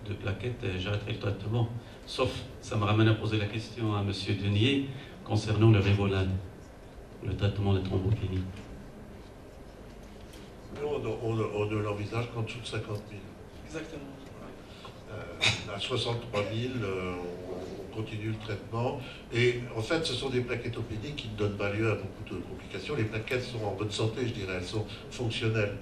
de plaquettes, j'arrêterai le traitement. Sauf, ça me ramène à poser la question à M. Denier concernant le Revolade, le traitement de thrombopénie. On ne l'envisage qu'en dessous de 50 000. Exactement. À 63 000, on continue le traitement. Et en fait, ce sont des plaquettopénies qui ne donnent pas lieu à beaucoup de complications. Les plaquettes sont en bonne santé, je dirais, elles sont fonctionnelles.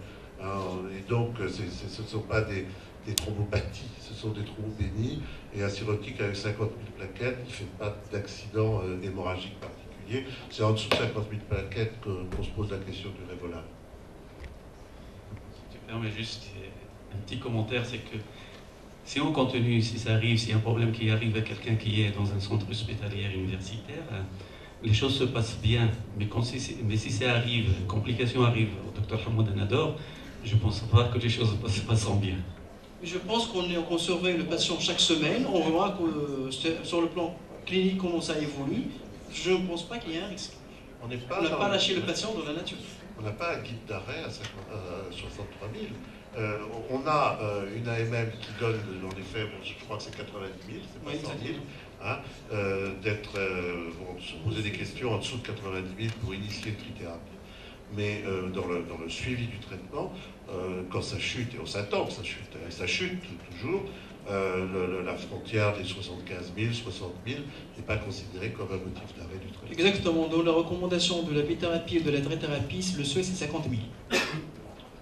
Et donc, ce ne sont pas des thrombopathies, ce sont des thrombopénies. Et un cirrhotique avec 50 000 plaquettes, il ne fait pas d'accident hémorragique particulier. C'est en dessous de 50 000 plaquettes qu'on se pose la question du Revolade. Tu permets juste un petit commentaire, c'est que si on continue, si ça arrive, s'il y a un problème qui arrive à quelqu'un qui est dans un centre hospitalier universitaire, les choses se passent bien. Mais si ça arrive, complications arrivent au Dr Hamoud Anador, je ne pense pas que les choses se passeront bien. Je pense qu'on surveille le patient chaque semaine. On voit que sur le plan clinique, comment ça évolue. Je ne pense pas qu'il y ait un risque. On n'a pas lâché le patient dans la nature. On n'a pas un guide d'arrêt à 63 000. On a une AMM qui donne, en effet, bon, je crois que c'est 90 000, c'est pas 100 000, hein, se poser des questions en dessous de 90 000 pour initier une trithérapie. Mais dans le suivi du traitement, quand ça chute, et on s'attend que ça chute toujours, la frontière des 75 000, 60 000 n'est pas considérée comme un motif d'arrêt du traitement. Exactement. Dans la recommandation de la bithérapie et de la trithérapie, le seuil c'est 50 000.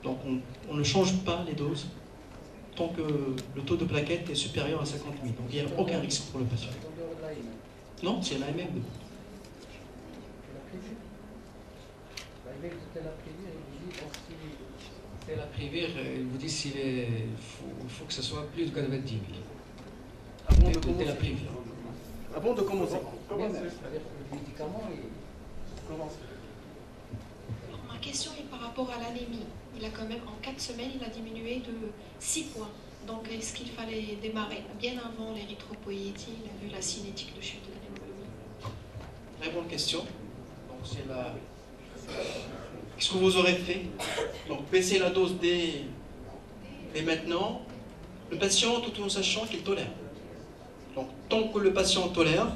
Donc on ne change pas les doses tant que le taux de plaquettes est supérieur à 50 000. Donc il n'y a aucun risque pour le patient. Non, c'est l'AMM. La privée, il vous dit qu'il faut que ce soit plus de 90 000. Avant de commencer. Avant de commencer. Le médicament Commence. Ma question est par rapport à l'anémie. Il a quand même, en 4 semaines, il a diminué de 6 points. Donc, est-ce qu'il fallait démarrer bien avant l'érythropoïétie? Il a vu la cinétique de chute de l'hémoglobine. Très bonne question. Donc, c'est la... Qu'est-ce que vous aurez fait? Donc, baisser la dose dès maintenant. Le patient, tout en sachant qu'il tolère. Donc, tant que le patient tolère,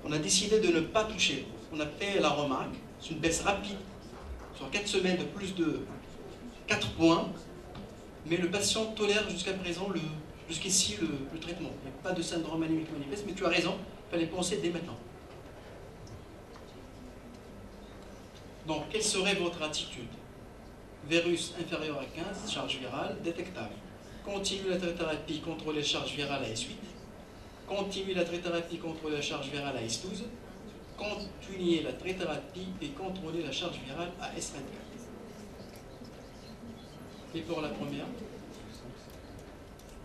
on a décidé de ne pas toucher. On a fait la remarque, c'est une baisse rapide, sur 4 semaines de plus de 4 points, mais le patient tolère jusqu'à présent, jusqu'ici, le traitement. Il n'y a pas de syndrome anémique manifeste, mais tu as raison, il fallait penser dès maintenant. Donc, quelle serait votre attitude? Virus inférieur à 15, charge virale détectable. Continue la trithérapie, contrôler la charge virale à S8. Continue la trithérapie, contrôler la charge virale à S12. Continuer la trithérapie et contrôler la charge virale à S24. Et pour la première,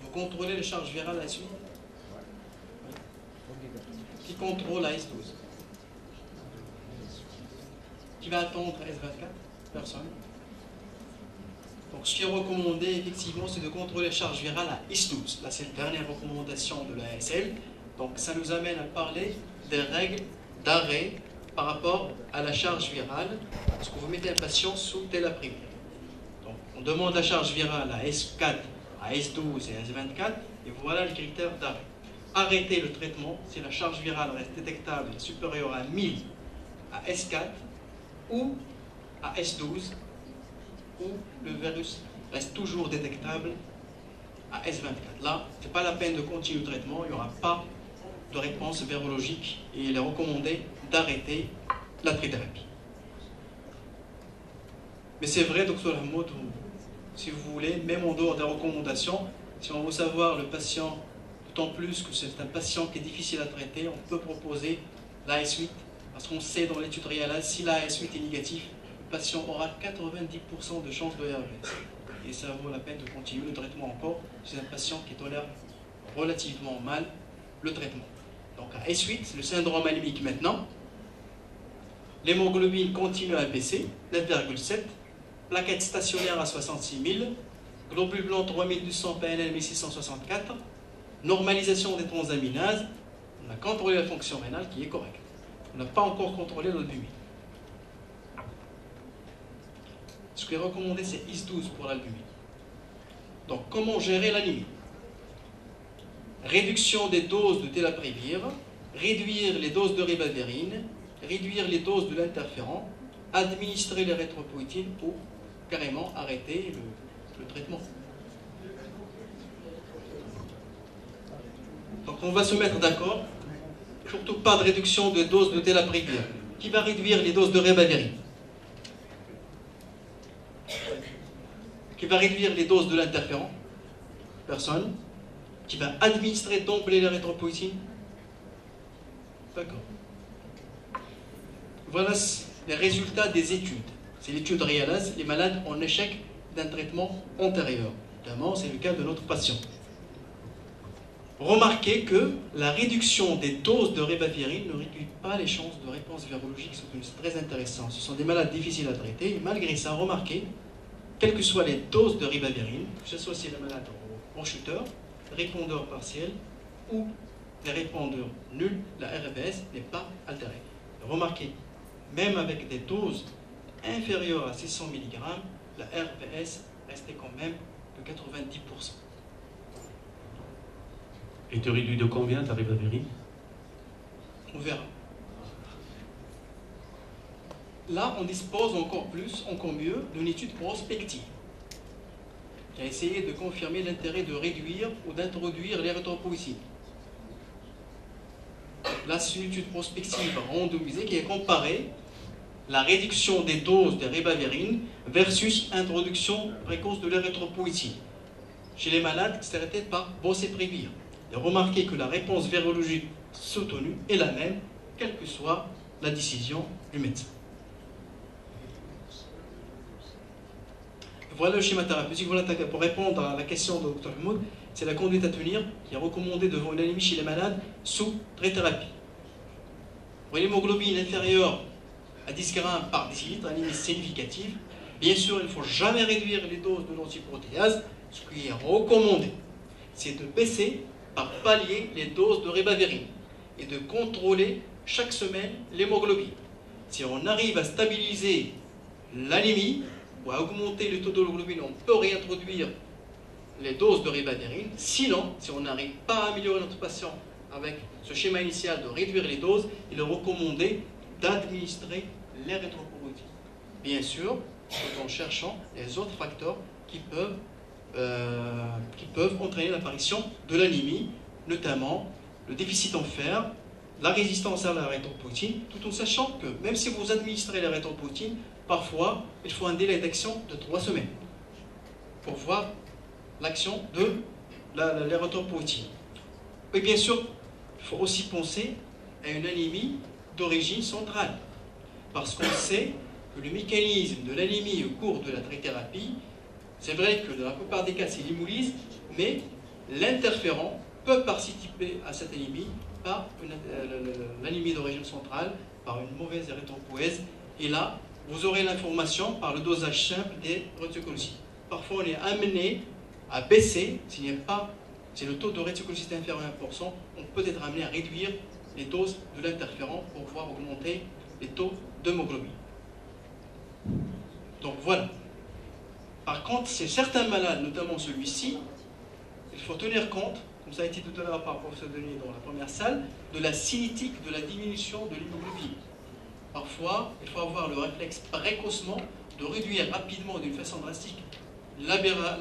vous contrôlez la charge virale à S8. Qui contrôle à S12? Qui va attendre S24? Personne. Donc, ce qui est recommandé, effectivement, c'est de contrôler la charge virale à IS-12. Là, c'est la dernière recommandation de la ASL. Donc, ça nous amène à parler des règles d'arrêt par rapport à la charge virale, parce que vous mettez un patient sous télaprimir. Donc, on demande la charge virale à S4, à S12 et à S24, et voilà les critères d'arrêt. Arrêter le traitement si la charge virale reste détectable et supérieure à 1000 à S4 ou à S12, où le virus reste toujours détectable à S24. Là, ce n'est pas la peine de continuer le traitement, il n'y aura pas de réponse virologique et il est recommandé d'arrêter la trithérapie. Mais c'est vrai, docteur Hamoud, si vous voulez, même en dehors des recommandations, si on veut savoir le patient, d'autant plus que c'est un patient qui est difficile à traiter, on peut proposer l'AS8, parce qu'on sait dans l'étude REALAS, si l'AS8 est négatif, le patient aura 90% de chances de RVS. Et ça vaut la peine de continuer le traitement encore chez un patient qui tolère relativement mal le traitement. Donc à S8, le syndrome anémique maintenant, l'hémoglobine continue à baisser, 9,7, plaquettes stationnaires à 66 000, globules blancs 3200, PNL 1664, normalisation des transaminases, on a contrôlé la fonction rénale qui est correcte. On n'a pas encore contrôlé l'albumine. Ce qui est recommandé, c'est IS-12 pour l'albumine. Donc, comment gérer l'anémie? Réduction des doses de télaprévir, réduire les doses de ribavirine, réduire les doses de l'interféron, administrer l'érythropoïétine ou carrément arrêter le traitement. Donc, on va se mettre d'accord. Surtout pas de réduction de doses de télaprévir. Qui va réduire les doses de ribavirine? Qui va réduire les doses de l'interféron? Personne. Qui va administrer d'emblée l'érythropoïétine? D'accord. Voilà les résultats des études. C'est l'étude REALAS, les malades en échec d'un traitement antérieur. Notamment, c'est le cas de notre patient. Remarquez que la réduction des doses de ribavirine ne réduit pas les chances de réponse virologique, c'est très intéressant. Ce sont des malades difficiles à traiter, et malgré ça, remarquez, quelles que soient les doses de ribavirine, que ce soit si le malade en chuteur, répondeur partiel ou les répondeurs nuls, la RBS n'est pas altérée. Remarquez, même avec des doses inférieures à 600 mg, la RBS restait quand même de 90%. Et tu réduis de combien ta ribavirine? On verra. Là, on dispose encore plus, encore mieux, d'une étude prospective qui a essayé de confirmer l'intérêt de réduire ou d'introduire l'érythropoïétine. Là, c'est une étude prospective randomisée qui a comparé la réduction des doses de ribavirine versus introduction précoce de l'érythropoïétine chez les malades qui s'arrêtaient par boceprevir. Et remarquez que la réponse virologique soutenue est la même, quelle que soit la décision du médecin. Voilà le schéma thérapeutique. Voilà, pour répondre à la question de Dr Hamoud, c'est la conduite à tenir qui est recommandée devant une anémie chez les malades sous trithérapie. Pour l'hémoglobine inférieure à 10 grammes par décilitre, anémie significative, bien sûr, il ne faut jamais réduire les doses de l'antiprotéase. Ce qui est recommandé, c'est de baisser par palier les doses de ribavirine et de contrôler chaque semaine l'hémoglobine. Si on arrive à stabiliser l'anémie ou à augmenter le taux d'hémoglobine, on peut réintroduire les doses de ribavirine. Sinon, si on n'arrive pas à améliorer notre patient avec ce schéma initial de réduire les doses, il est recommandé d'administrer l'érythropoïétine. Bien sûr, tout en cherchant les autres facteurs qui peuvent entraîner l'apparition de l'anémie, notamment le déficit en fer, la résistance à l'érythropoïétine, tout en sachant que même si vous administrez l'érythropoïétine, parfois il faut un délai d'action de 3 semaines pour voir l'action de l'érythropoïétine. Et bien sûr, il faut aussi penser à une anémie d'origine centrale, parce qu'on sait que le mécanisme de l'anémie au cours de la trithérapie, c'est vrai que dans la plupart des cas c'est l'hémolyse, mais l'interféron peut participer à cette anémie par l'anémie d'origine centrale, par une mauvaise érythropoïèse, et là vous aurez l'information par le dosage simple des erythropoïétines. parfois on est amené à baisser, si le taux de réticulocité est inférieur à 1%, on peut être amené à réduire les doses de l'interféron pour pouvoir augmenter les taux d'hémoglobine. Donc voilà. Par contre, chez certains malades, notamment celui-ci, il faut tenir compte, comme ça a été tout à l'heure par le professeur Denis dans la première salle, de la cinétique de la diminution de l'hémoglobine. Parfois, il faut avoir le réflexe précocement de réduire rapidement d'une façon drastique la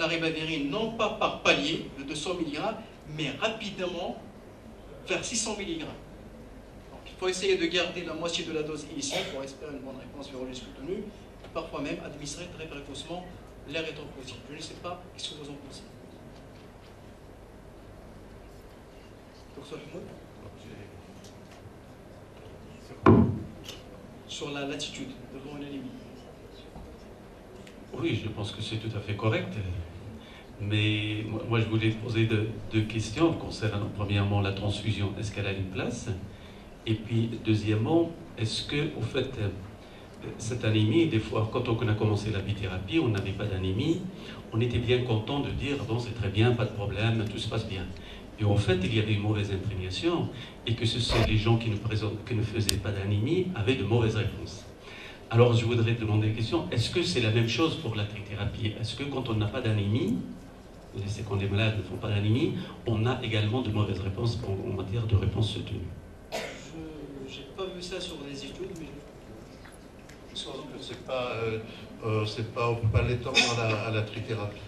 ribavérine, non pas par palier de 200 mg, mais rapidement vers 600 mg. Donc, il faut essayer de garder la moitié de la dose initiale pour espérer une bonne réponse virologique soutenue, et parfois même administrer très précocement l'érythropoïétine. Je ne sais pas, qu'est-ce que vous en pensez? Sur la latitude devant une anémie. Oui, je pense que c'est tout à fait correct. Mais moi, je voulais poser deux questions concernant, premièrement, la transfusion. Est-ce qu'elle a une place? Et puis, deuxièmement, est-ce que, au fait, cette anémie, des fois, quand on a commencé la bithérapie, on n'avait pas d'anémie, on était bien content de dire, bon, c'est très bien, pas de problème, tout se passe bien. Et en fait, il y avait une mauvaise imprégnation, et que les gens qui ne faisaient pas d'anémie avaient de mauvaises réponses. Alors, je voudrais demander une question, est-ce que c'est la même chose pour la trithérapie? Est-ce que quand on n'a pas d'anémie, c'est quand les malades ne font pas d'anémie, on a également de mauvaises réponses en matière de réponse soutenue? Je n'ai pas vu ça sur les études, mais... Je pense que c'est pas, on ne peut pas l'étendre à la trithérapie.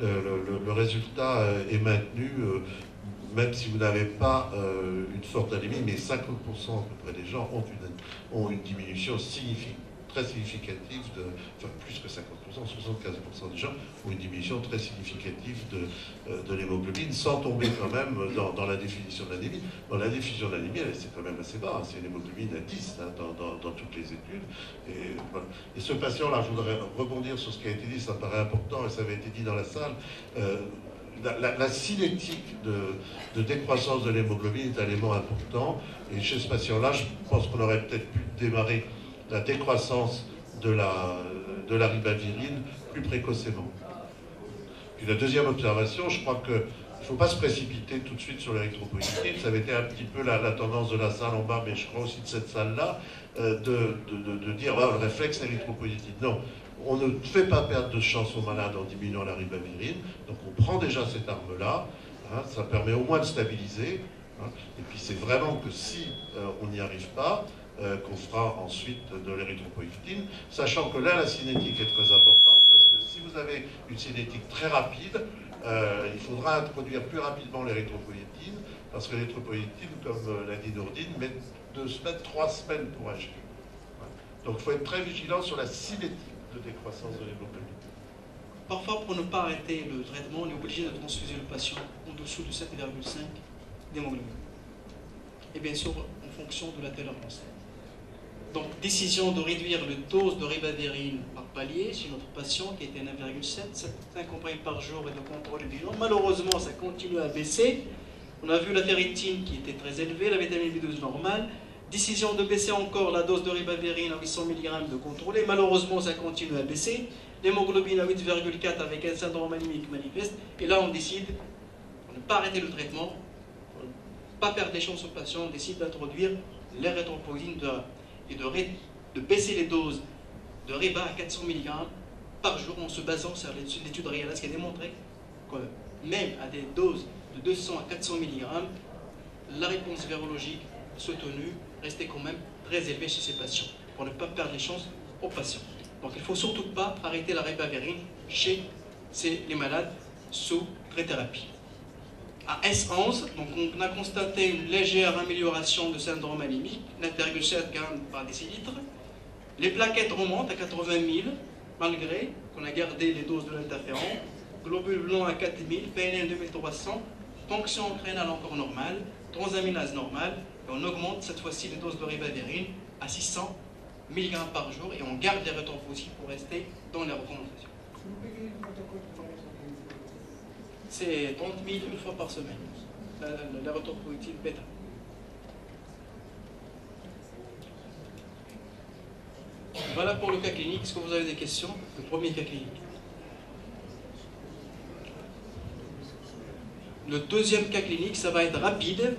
Le résultat est maintenu, même si vous n'avez pas une forte anémie, mais 50% à peu près des gens ont une diminution très significative, enfin plus que 50%, 75% des gens ont une diminution très significative de l'hémoglobine, sans tomber quand même dans la définition de l'anémie. Dans la définition de l'anémie, c'est quand même assez bas, c'est une hémoglobine à 10 hein, dans toutes les études. Et, voilà. Et ce patient-là, je voudrais rebondir sur ce qui a été dit, ça me paraît important, et ça avait été dit dans la salle, la cinétique de décroissance de l'hémoglobine est un élément important, et chez ce patient-là, je pense qu'on aurait peut-être pu démarrer la décroissance de la ribavirine plus précocement. Puis la deuxième observation, je crois qu'il ne faut pas se précipiter tout de suite sur l'érythropoïétine. Ça avait été un petit peu la tendance de la salle en bas, mais je crois aussi de cette salle-là, de dire le réflexe érythropoïétine. Non, on ne fait pas perdre de chance aux malades en diminuant la ribavirine. Donc on prend déjà cette arme-là. Hein, ça permet au moins de stabiliser. Hein, et puis c'est vraiment que si on n'y arrive pas, qu'on fera ensuite de l'érythropoïétine, sachant que là, la cinétique est très importante, parce que si vous avez une cinétique très rapide, il faudra introduire plus rapidement l'érythropoïétine, parce que l'érythropoïétine, comme l'a dit Nourdine, met 2 semaines, 3 semaines pour agir. Donc il faut être très vigilant sur la cinétique de décroissance de l'hémoglobine. Parfois, pour ne pas arrêter le traitement, on est obligé de transfuser le patient en dessous de 7,5 d'hémoglobine. Et bien sûr, en fonction de la tolérance. Donc, décision de réduire le dose de ribavérine par palier chez notre patient qui était 9,7, 5 comprimés par jour et de contrôle bilan. Malheureusement, ça continue à baisser. On a vu la ferritine qui était très élevée, la vitamine B12 normale. Décision de baisser encore la dose de ribavérine à 800 mg de contrôlé. Malheureusement, ça continue à baisser. L'hémoglobine à 8,4 avec un syndrome anémique manifeste. Et là, on décide de ne pas arrêter le traitement, pour ne pas perdre des chances au patient. On décide d'introduire l'érythropoïétine et de baisser les doses de riba à 400 mg par jour en se basant sur l'étude Rialas qui a démontré que même à des doses de 200 à 400 mg, la réponse virologique soutenue restait quand même très élevée chez ces patients, pour ne pas perdre les chances aux patients. Donc il ne faut surtout pas arrêter la ribavérine chez les malades sous trithérapie. À S11, donc on a constaté une légère amélioration de syndrome anémique, 9,7 g par décilitre. Les plaquettes remontent à 80 000, malgré qu'on a gardé les doses de l'interféron. Globules blancs à 4000, PNL 2300, ponction crénale encore normale, transaminase normale, et on augmente cette fois-ci les doses de ribavérine à 600 mg par jour, et on garde les rétropoïétines pour rester dans les recommandations. C'est 30 000 une fois par semaine, l'érythropoïétine bêta. Voilà pour le cas clinique. Est-ce que vous avez des questions? Le premier cas clinique. Le deuxième cas clinique, ça va être rapide,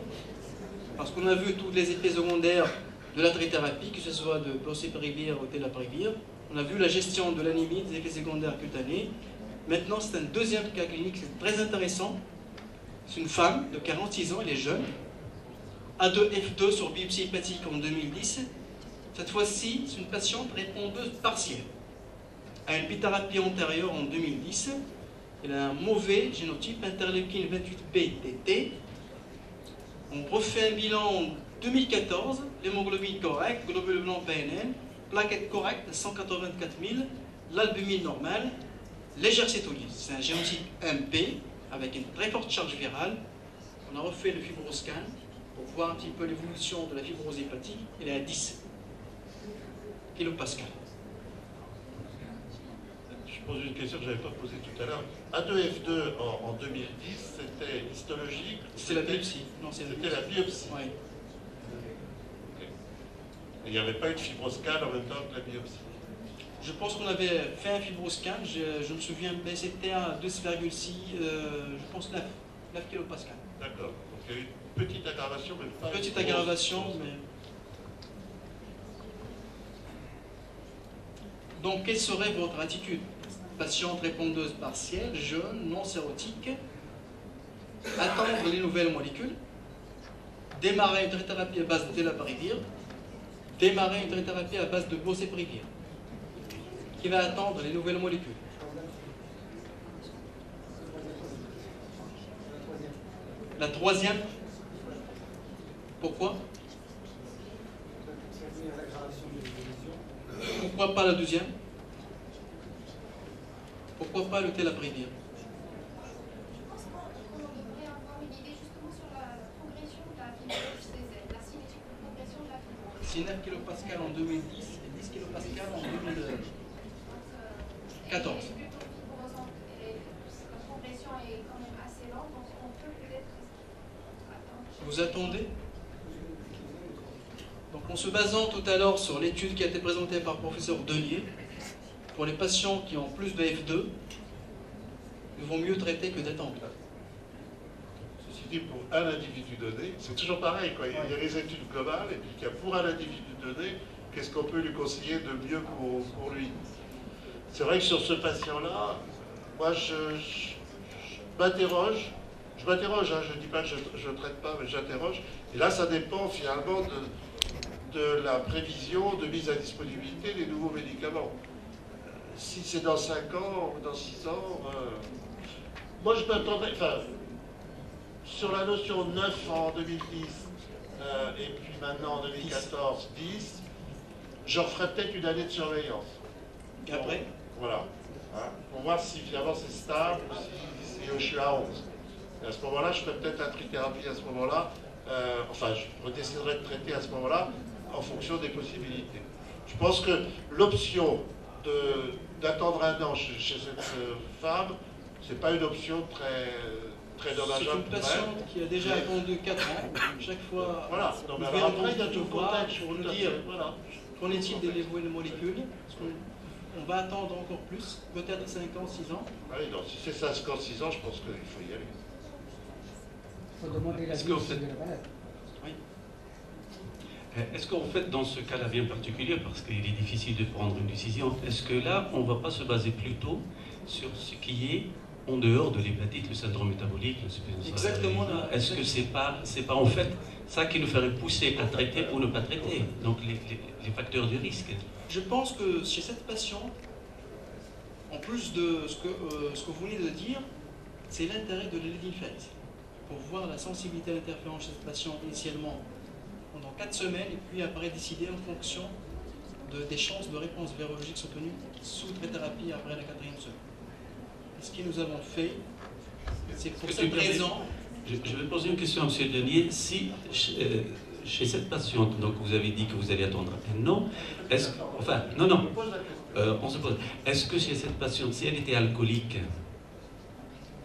parce qu'on a vu tous les effets secondaires de la trithérapie, que ce soit de boceprevir ou tenofovir. On a vu la gestion de l'anémie, des effets secondaires cutanés. Maintenant, c'est un deuxième cas clinique, c'est très intéressant. C'est une femme de 46 ans, elle est jeune, A2F2 sur biopsie hépatique en 2010. Cette fois-ci, c'est une patiente répondeuse partielle. À une bithérapie antérieure en 2010, elle a un mauvais génotype interleukine 28B-TT. On refait un bilan en 2014, l'hémoglobine correcte, globule blanc PNN, plaquettes correctes, 184 000, l'albumine normale, légère cétolyse. C'est un génotype MP avec une très forte charge virale. On a refait le fibroscan pour voir un petit peu l'évolution de la fibrose hépatique. Elle est à 10 kilopascal. Je pose une question que je n'avais pas posée tout à l'heure. A2F2 en 2010, c'était histologique? C'est la biopsie. Non, c'était la biopsie. Oui. Okay. Il n'y avait pas eu de fibroscan en même temps que la biopsie? Je pense qu'on avait fait un fibroscan, je me souviens, mais c'était à 2,6, je pense 9 kilopascal. D'accord. Donc il y a eu une petite aggravation, mais pas une petite aggravation, mais... Donc, quelle serait votre attitude? Patiente répondeuse partielle, jeune, non sérotique, attendre les nouvelles molécules, démarrer une trithérapie à base de tenofovir, démarrer une trithérapie à base de boceprevir, qui va attendre les nouvelles molécules. La troisième, pourquoi? Pourquoi pas la deuxième? Pourquoi pas le tenofovir? Je pense qu'on devrait avoir une idée justement sur la progression de la fibrose chez la cinétique de progression de la fibrose. C'est 9 kilopascal en 2010 et 10 kilopascal en 2014. La progression est quand même assez lente, donc on peut peut-être attendre. Vous attendez? Donc en se basant tout à l'heure sur l'étude qui a été présentée par le professeur Denier, pour les patients qui ont plus de F2, ils vont mieux traiter que d'attendre. Ceci dit, pour un individu donné, c'est toujours pareil, quoi. Il y a les études globales, et puis pour un individu donné, qu'est-ce qu'on peut lui conseiller de mieux pour lui? C'est vrai que sur ce patient-là, moi je m'interroge. Je m'interroge, hein, je ne dis pas que je ne traite pas, mais j'interroge. Et là, ça dépend finalement de la prévision de mise à disponibilité des nouveaux médicaments. Si c'est dans 5 ans ou dans 6 ans, moi je m'attendrais, enfin, sur la notion 9 en 2010, et puis maintenant en 2014, 10, j'en ferais peut-être une année de surveillance. Et après? Voilà. Hein, pour voir si finalement c'est stable ou si je suis à 11. Et à ce moment-là, je ferais peut-être la trithérapie à ce moment-là. Enfin, je déciderai de traiter à ce moment-là en fonction des possibilités. Je pense que l'option d'attendre un an chez cette femme, c'est pas une option très dommageable. C'est une patiente qui a déjà attendu 4 ans. Chaque fois, voilà. Non, mais alors après, il y a tout le contexte pour nous dire, voilà, qu'en est-il des nouvelles molécules? On va attendre encore plus, peut-être 5 ans, 6 ans. Oui, donc si c'est 5 ans, 6 ans, je pense qu'il faut y aller. Il faut demander la vie de la malade. Oui. Est-ce qu'en fait, dans ce cas-là bien particulier, parce qu'il est difficile de prendre une décision, est-ce que là, on ne va pas se baser plutôt sur ce qui est en dehors de l'hépatite, le syndrome métabolique, l'insuffisance Exactement. rénale? Est-ce que c'est pas en fait ça qui nous ferait pousser à traiter ou ne pas traiter? Donc les facteurs de risque. Je pense que chez cette patiente, en plus de ce que vous venez de dire, c'est l'intérêt de l'Eledine phase pour voir la sensibilité à l'interférence chez cette patiente initialement pendant 4 semaines et puis après décider en fonction des chances de réponse virologique soutenue sous thérapie après la 4e semaine. Et ce que nous avons fait, c'est pour cette raison. Je vais poser une question à M. Denier. Si chez cette patiente, donc vous avez dit que vous allez attendre un an, est-ce que, enfin, non, on se pose. Est-ce que chez cette patiente, si elle était alcoolique,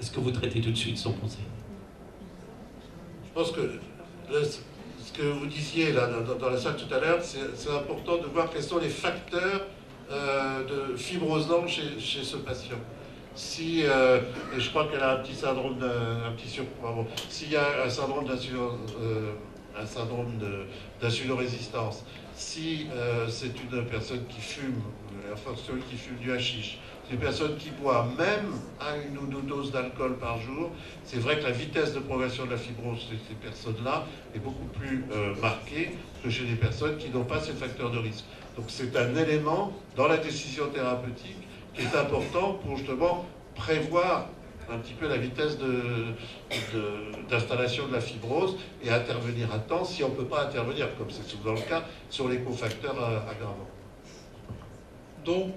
est-ce que vous traitez tout de suite son conseil? Je pense que ce que vous disiez là, dans la salle tout à l'heure, c'est important de voir quels sont les facteurs de fibrose chez ce patient. Si, et je crois qu'elle a un petit syndrome, s'il y a un syndrome d'insulino-résistance, si c'est une personne qui fume, enfin celui qui fume du hashish, c'est une personne qui boit même une ou deux doses d'alcool par jour, c'est vrai que la vitesse de progression de la fibrose chez ces personnes-là est beaucoup plus marquée que chez les personnes qui n'ont pas ces facteurs de risque. Donc c'est un élément dans la décision thérapeutique qui est important pour justement prévoir un petit peu la vitesse d'installation de la fibrose et intervenir à temps si on ne peut pas intervenir, comme c'est souvent le cas, sur les cofacteurs aggravants. Donc,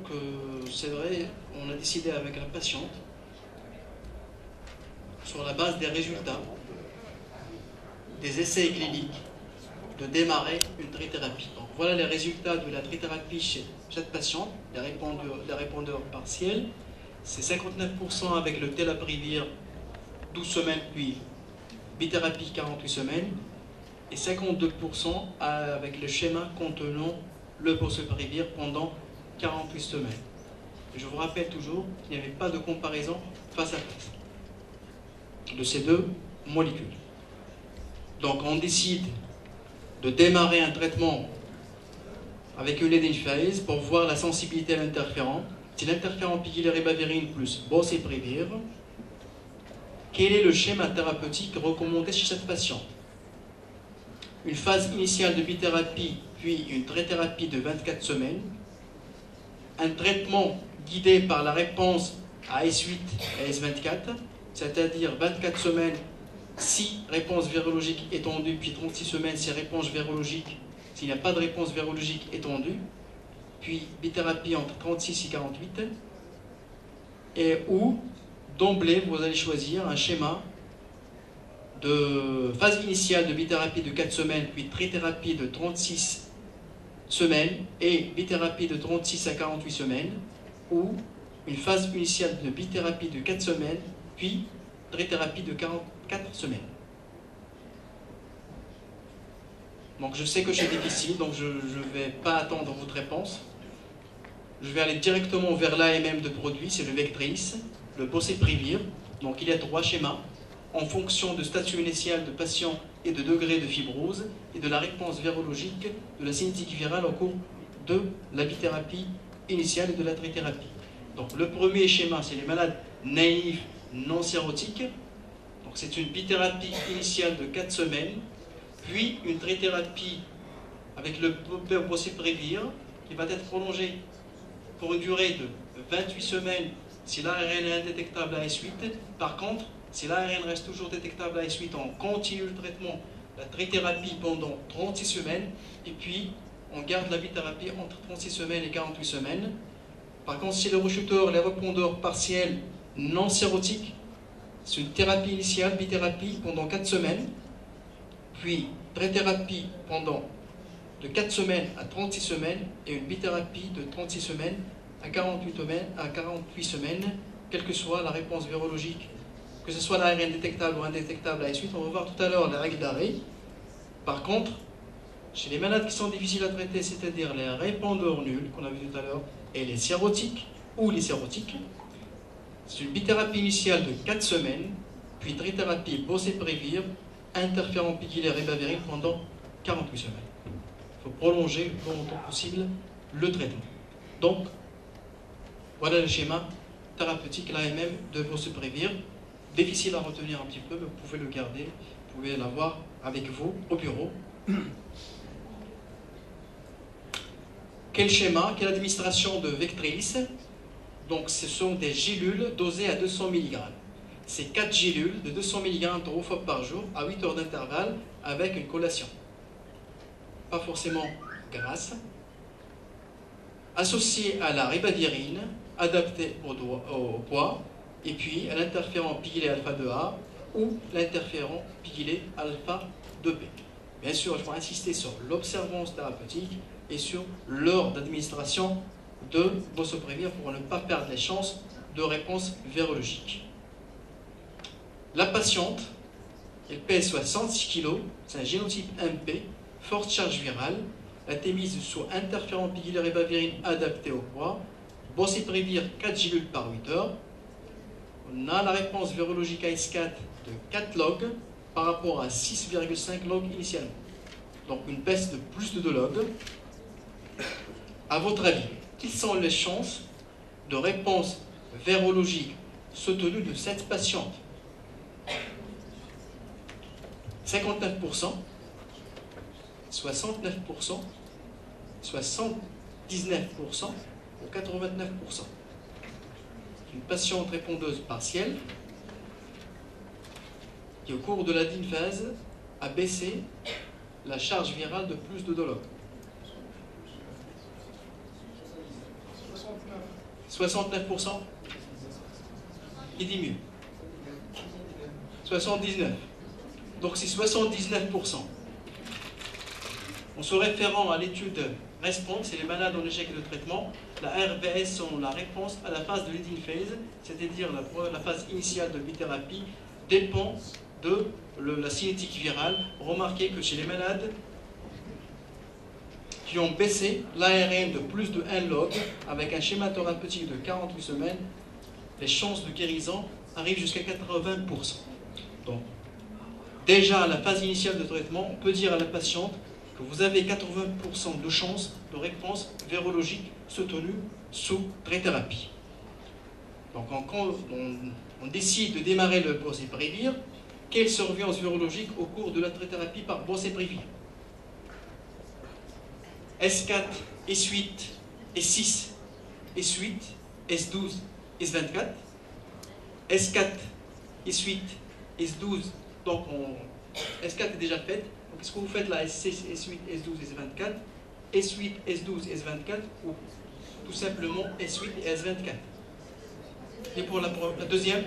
c'est vrai, on a décidé avec la patiente, sur la base des résultats, des essais cliniques, de démarrer une trithérapie. Donc, voilà les résultats de la trithérapie chez cette patiente, les répondeurs partiels. C'est 59% avec le telaprevir 12 semaines, puis bithérapie 48 semaines, et 52% avec le schéma contenant le boceprevir pendant 48 semaines. Et je vous rappelle toujours qu'il n'y avait pas de comparaison face à face de ces deux molécules. Donc on décide de démarrer un traitement avec une lead-in phase pour voir la sensibilité à l'interféron. C'est l'interféron pegylaire-ribavirine plus boceprevir. Quel est le schéma thérapeutique recommandé chez cette patiente? Une phase initiale de bithérapie, puis une trithérapie de 24 semaines. Un traitement guidé par la réponse à S8 et S24, c'est-à-dire 24 semaines si réponse virologique étendue, puis 36 semaines si réponse virologique, s'il n'y a pas de réponse virologique étendue, puis bithérapie entre 36 et 48, et où d'emblée vous allez choisir un schéma de phase initiale de bithérapie de 4 semaines, puis trithérapie de 36 semaines et bithérapie de 36 à 48 semaines, ou une phase initiale de bithérapie de 4 semaines, puis trithérapie de 44 semaines. Donc je sais que c'est difficile, donc je ne vais pas attendre votre réponse. Je vais aller directement vers l'AMM de produit, c'est le Vectris, le boceprevir. Donc il y a 3 schémas en fonction de statut initial de patient et de degré de fibrose et de la réponse virologique de la cinétique virale au cours de la bithérapie initiale et de la trithérapie. Donc le premier schéma, c'est les malades naïfs non sérotiques. Donc c'est une bithérapie initiale de 4 semaines, puis une trithérapie avec le boceprevir qui va être prolongée pour une durée de 28 semaines si l'ARN est indétectable à S8. Par contre, si l'ARN reste toujours détectable à S8, on continue le traitement, la trithérapie pendant 36 semaines, et puis on garde la bithérapie entre 36 semaines et 48 semaines. Par contre, si le rechuteur, les répondeurs partiels non sérotiques, c'est une thérapie initiale, bithérapie pendant 4 semaines, puis trithérapie pendant de 4 semaines à 36 semaines, et une bithérapie de 36 semaines à 48 semaines, quelle que soit la réponse virologique, que ce soit l'ARN détectable ou indétectable à S8. On va voir tout à l'heure les règles d'arrêt. Par contre, chez les malades qui sont difficiles à traiter, c'est-à-dire les répondeurs nuls, qu'on a vu tout à l'heure, et les sérotiques ou les sérotiques, c'est une bithérapie initiale de 4 semaines, puis trithérapie boceprevir, interféron pegylaire-ribavirine pendant 48 semaines. Il faut prolonger le plus longtemps possible le traitement. Donc, voilà le schéma thérapeutique, l'AMM de boceprevir. Difficile à retenir un petit peu, mais vous pouvez le garder, vous pouvez l'avoir avec vous au bureau. Quel schéma, quelle administration de Vectris? Donc ce sont des gélules dosées à 200 mg. C'est 4 gélules de 200 mg 3 fois par jour à 8 heures d'intervalle avec une collation. Pas forcément grasse. Associée à la ribavirine, adaptée au poids, et puis à l'interféron pygylé alpha 2A ou l'interféron pygylé alpha 2B. Bien sûr, je vais insister sur l'observance thérapeutique et sur l'heure d'administration de boceprevir pour ne pas perdre les chances de réponse virologique. La patiente, elle pèse 66 kg, c'est un génotype MP, forte charge virale, la thémise sous interféron pygylé ribavirine adapté au poids, boceprevir 4 gélules par 8 heures, on a la réponse virologique AS4 de 4 logs par rapport à 6,5 logs initialement. Donc une baisse de plus de 2 logs. À votre avis, quelles sont les chances de réponse virologique soutenue de cette patiente? 59%, 69%, 79% ou 89%. Une patiente répondeuse partielle qui, au cours de la phase, a baissé la charge virale de plus de 2 logs. 69%. Il dit mieux. 79%. Donc c'est 79%. En se référant à l'étude RESPONSE, c'est les malades en échec de traitement, la RVS sont la réponse à la phase de lead-in phase, c'est-à-dire la phase initiale de bithérapie, dépend de la cinétique virale. Remarquez que chez les malades qui ont baissé l'ARN de plus de 1 log, avec un schéma thérapeutique de 48 semaines, les chances de guérison arrivent jusqu'à 80%. Donc, déjà à la phase initiale de traitement, on peut dire à la patiente que vous avez 80% de chances de réponse virologique soutenue sous trithérapie. Donc, on décide de démarrer le boceprevir. Quelle surveillance virologique au cours de la trithérapie par boceprevir? S4, S8, S6, S8, S12, S24. S4, S8, S12, donc S4 est déjà faite. Donc est-ce que vous faites là S6, S8, S12, S24, S8, S12, S24 ou tout simplement S8 et S24? Et pour la deuxième?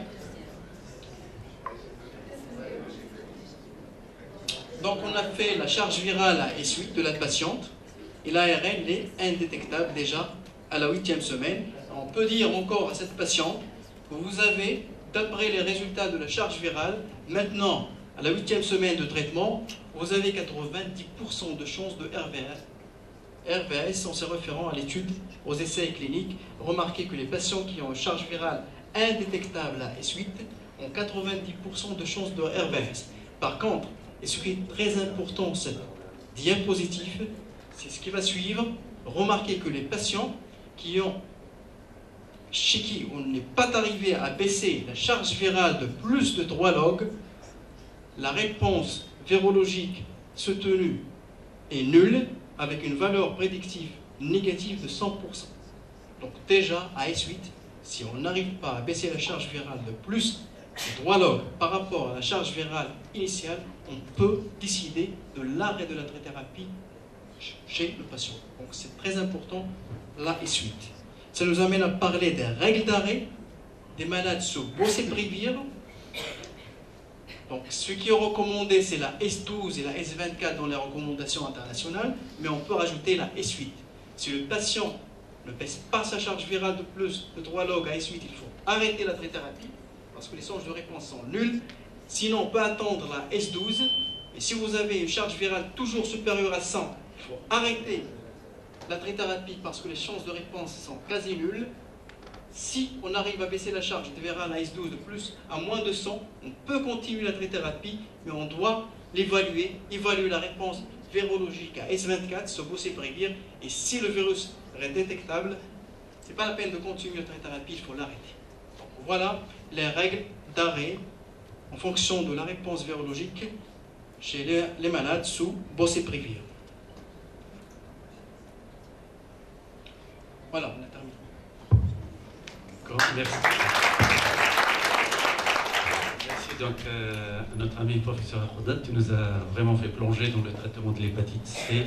Donc on a fait la charge virale à S8 de la patiente et l'ARN est indétectable déjà à la 8e semaine. On peut dire encore à cette patiente que vous avez, d'après les résultats de la charge virale, maintenant à la 8e semaine de traitement, vous avez 90% de chances de RVS. RVS en se référant à l'étude aux essais cliniques. Remarquez que les patients qui ont une charge virale indétectable à S8 ont 90% de chances de RVS. Par contre, et ce qui est très important, cette diapositive, c'est ce qui va suivre. Remarquez que les patients chez qui on n'est pas arrivé à baisser la charge virale de plus de 3 logs, la réponse virologique soutenue est nulle, avec une valeur prédictive négative de 100%. Donc déjà, à S8, si on n'arrive pas à baisser la charge virale de plus de 3 logs par rapport à la charge virale initiale, on peut décider de l'arrêt de la trithérapie chez le patient. Donc c'est très important, la S8. Ça nous amène à parler des règles d'arrêt des malades sous boceprevir. Donc ce qui est recommandé, c'est la S12 et la S24 dans les recommandations internationales, mais on peut rajouter la S8. Si le patient ne baisse pas sa charge virale de plus de 3 logs à S8, il faut arrêter la trithérapie, parce que les chances de réponse sont nulles. Sinon, on peut attendre la S12, et si vous avez une charge virale toujours supérieure à 100, il faut arrêter la trithérapie parce que les chances de réponse sont quasi nulles. Si on arrive à baisser la charge virale à S12 de plus à moins de 100, on peut continuer la trithérapie, mais on doit l'évaluer, évaluer la réponse virologique à S24, ce boceprevir, et si le virus est détectable, ce n'est pas la peine de continuer la trithérapie, il faut l'arrêter. Donc voilà les règles d'arrêt en fonction de la réponse virologique chez les malades sous boceprevir. Voilà, on a terminé. Merci. Merci donc à notre ami professeur Akhodat, qui nous a vraiment fait plonger dans le traitement de l'hépatite C,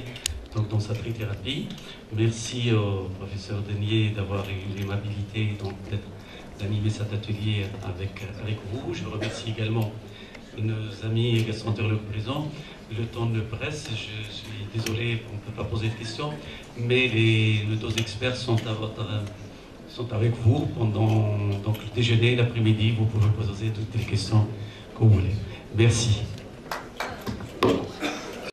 donc dans sa trithérapie. Merci au professeur Denier d'avoir eu l'aimabilité d'animer cet atelier avec vous. Je remercie également nos amis gastroentérologues présents. Le temps ne presse, je suis désolé, on ne peut pas poser de questions, mais nos deux experts sont avec vous pendant donc, le déjeuner, l'après-midi. Vous pouvez poser toutes les questions que vous voulez. Merci.